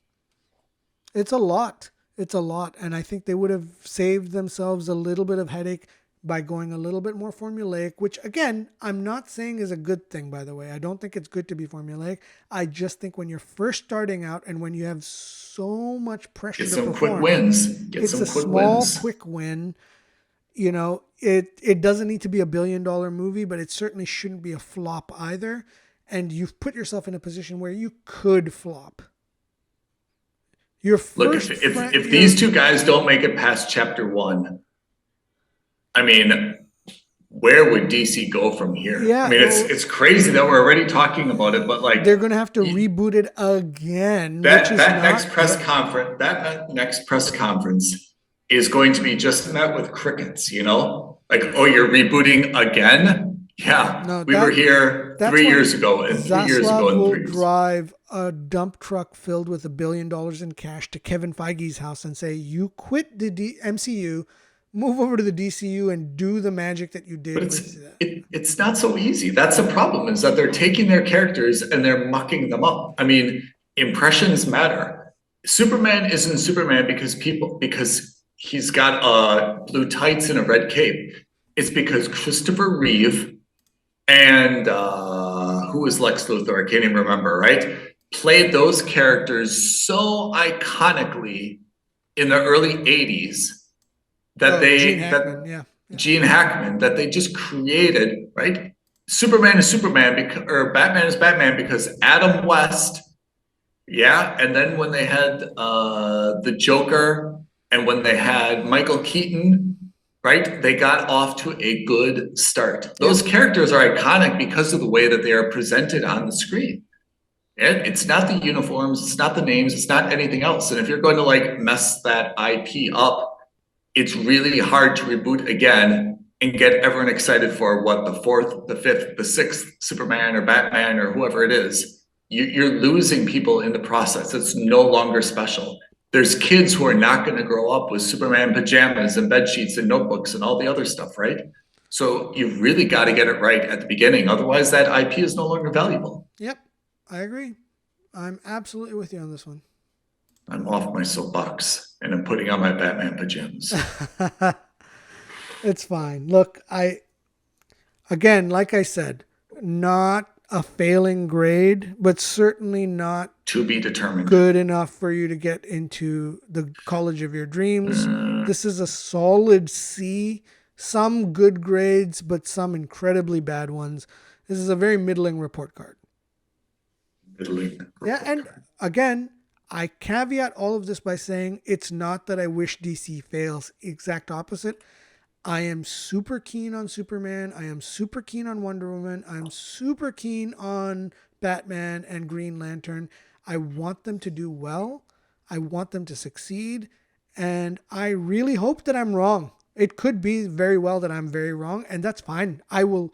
It's a lot. It's a lot. And I think they would have saved themselves a little bit of headache by going a little bit more formulaic, which again, I'm not saying is a good thing, by the way. I don't think it's good to be formulaic. I just think when you're first starting out and when you have so much pressure Get to some perform, quick wins. Get it's some a quick small, wins. quick win. You know, it doesn't need to be $1 billion movie, but it certainly shouldn't be a flop either. And you've put yourself in a position where you could flop. Your Look, first if these two guys don't make it past chapter 1, I mean, where would DC go from here? Yeah, I mean, it's crazy that we're already talking about it, but like they're going to have to reboot it again. That next press conference is going to be just met with crickets. You know, like, oh, you're rebooting again? Yeah, No, we were here 3 years ago, and 3 years ago, and 3 will years. drive a dump truck filled with $1 billion in cash to Kevin Feige's house and say, "You quit the MCU, move over to the DCU, and do the magic that you did." But it's not so easy. That's the problem, is that they're taking their characters and they're mucking them up. I mean, impressions matter. Superman isn't Superman because he's got blue tights and a red cape. It's because Christopher Reeve and who was Lex Luthor? I can't even remember, right? Played those characters so iconically in the early 80s that Gene Hackman, that they just created, right? Superman is Superman or Batman is Batman because Adam West, and then when they had the Joker and when they had Michael Keaton, right? They got off to a good start. Those characters are iconic because of the way that they are presented on the screen. It's not the uniforms, it's not the names, it's not anything else. And if you're going to like mess that IP up, it's really hard to reboot again and get everyone excited for what the 4th, the 5th, the 6th Superman or Batman or whoever it is. You're losing people in the process. It's no longer special. There's kids who are not going to grow up with Superman pajamas and bed sheets and notebooks and all the other stuff, right? So you've really got to get it right at the beginning. Otherwise, that IP is no longer valuable. Yep, I agree. I'm absolutely with you on this one. I'm off my soapbox and I'm putting on my Batman pajamas. It's fine. Look, again, like I said, not a failing grade, but certainly not to be determined good enough for you to get into the college of your dreams. This is a solid C, some good grades, but some incredibly bad ones. This is a very middling report card. And again, I caveat all of this by saying it's not that I wish DC fails. Exact opposite. I am super keen on Superman. I am super keen on Wonder Woman. I'm super keen on Batman and Green Lantern. I want them to do well. I want them to succeed. And I really hope that I'm wrong. It could be very well that I'm very wrong, and that's fine. I'll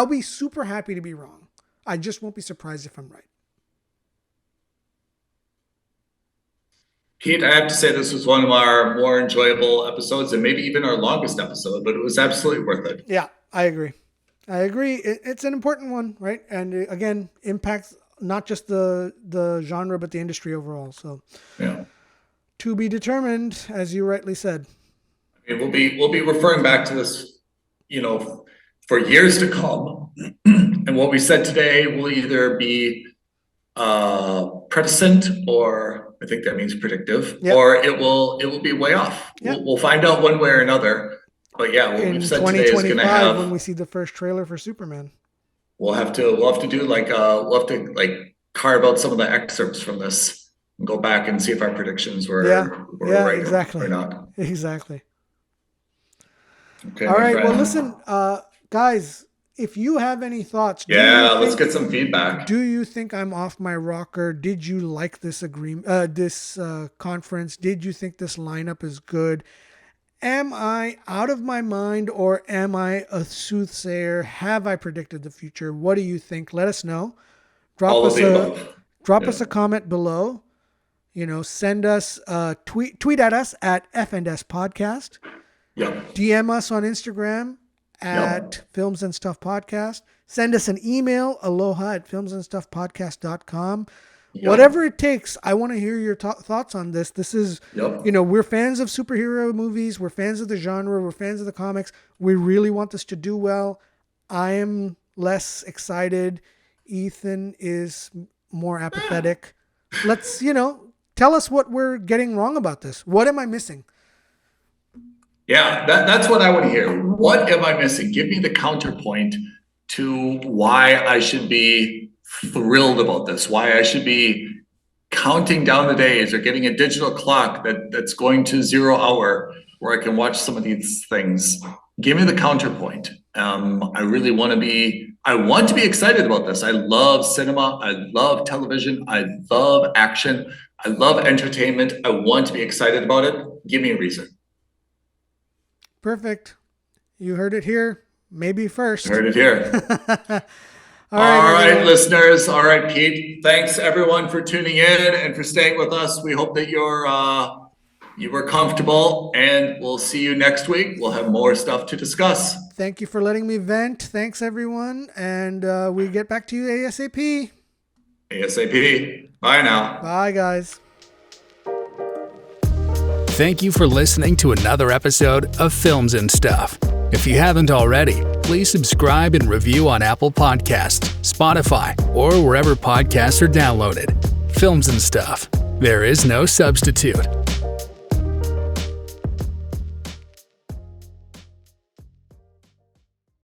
be super happy to be wrong. I just won't be surprised if I'm right. Pete, I have to say this was one of our more enjoyable episodes and maybe even our longest episode, but it was absolutely worth it. Yeah, I agree. It's an important one, right? And again, impacts not just the genre, but the industry overall. So to be determined, as you rightly said. I mean, we'll be referring back to this, for years to come. And what we said today will either be prescient, or I think that means predictive, or it will be way off. We'll find out one way or another. But yeah, what we've said today is going to have, when we see the first trailer for Superman. We'll have to do like carve out some of the excerpts from this and go back and see if our predictions were right exactly. or not. Exactly. Okay. All right. Well, listen, guys, if you have any thoughts, let's get some feedback. Do you think I'm off my rocker? Did you like this conference? Did you think this lineup is good? Am I out of my mind, or am I a soothsayer? Have I predicted the future? What do you think? Let us know. Drop us a comment below. send us tweet at us at FNS Podcast. Yep. DM us on Instagram at Films and Stuff Podcast. Send us an email, aloha at filmsandstuffpodcast.com. Yep. Whatever it takes, I want to hear your thoughts on this. This is, we're fans of superhero movies. We're fans of the genre. We're fans of the comics. We really want this to do well. I am less excited. Ethan is more apathetic. Let's, tell us what we're getting wrong about this. What am I missing? Yeah, that's what I want to hear. What am I missing? Give me the counterpoint to why I should be thrilled about this, why I should be counting down the days or getting a digital clock that's going to 0 hour where I can watch some of these things. Give me the counterpoint. I really want to be excited about this. I love cinema. I love television. I love action. I love entertainment. I want to be excited about it. Give me a reason. Perfect. You heard it here. Maybe first. Heard it here. All right, listeners. All right, Pete. Thanks everyone for tuning in and for staying with us. We hope that you were comfortable, and we'll see you next week. We'll have more stuff to discuss. Thank you for letting me vent. Thanks everyone, and we get back to you ASAP. ASAP. Bye now. Bye guys. Thank you for listening to another episode of Films and Stuff. If you haven't already, please subscribe and review on Apple Podcasts, Spotify, or wherever podcasts are downloaded. Films and Stuff. There is no substitute.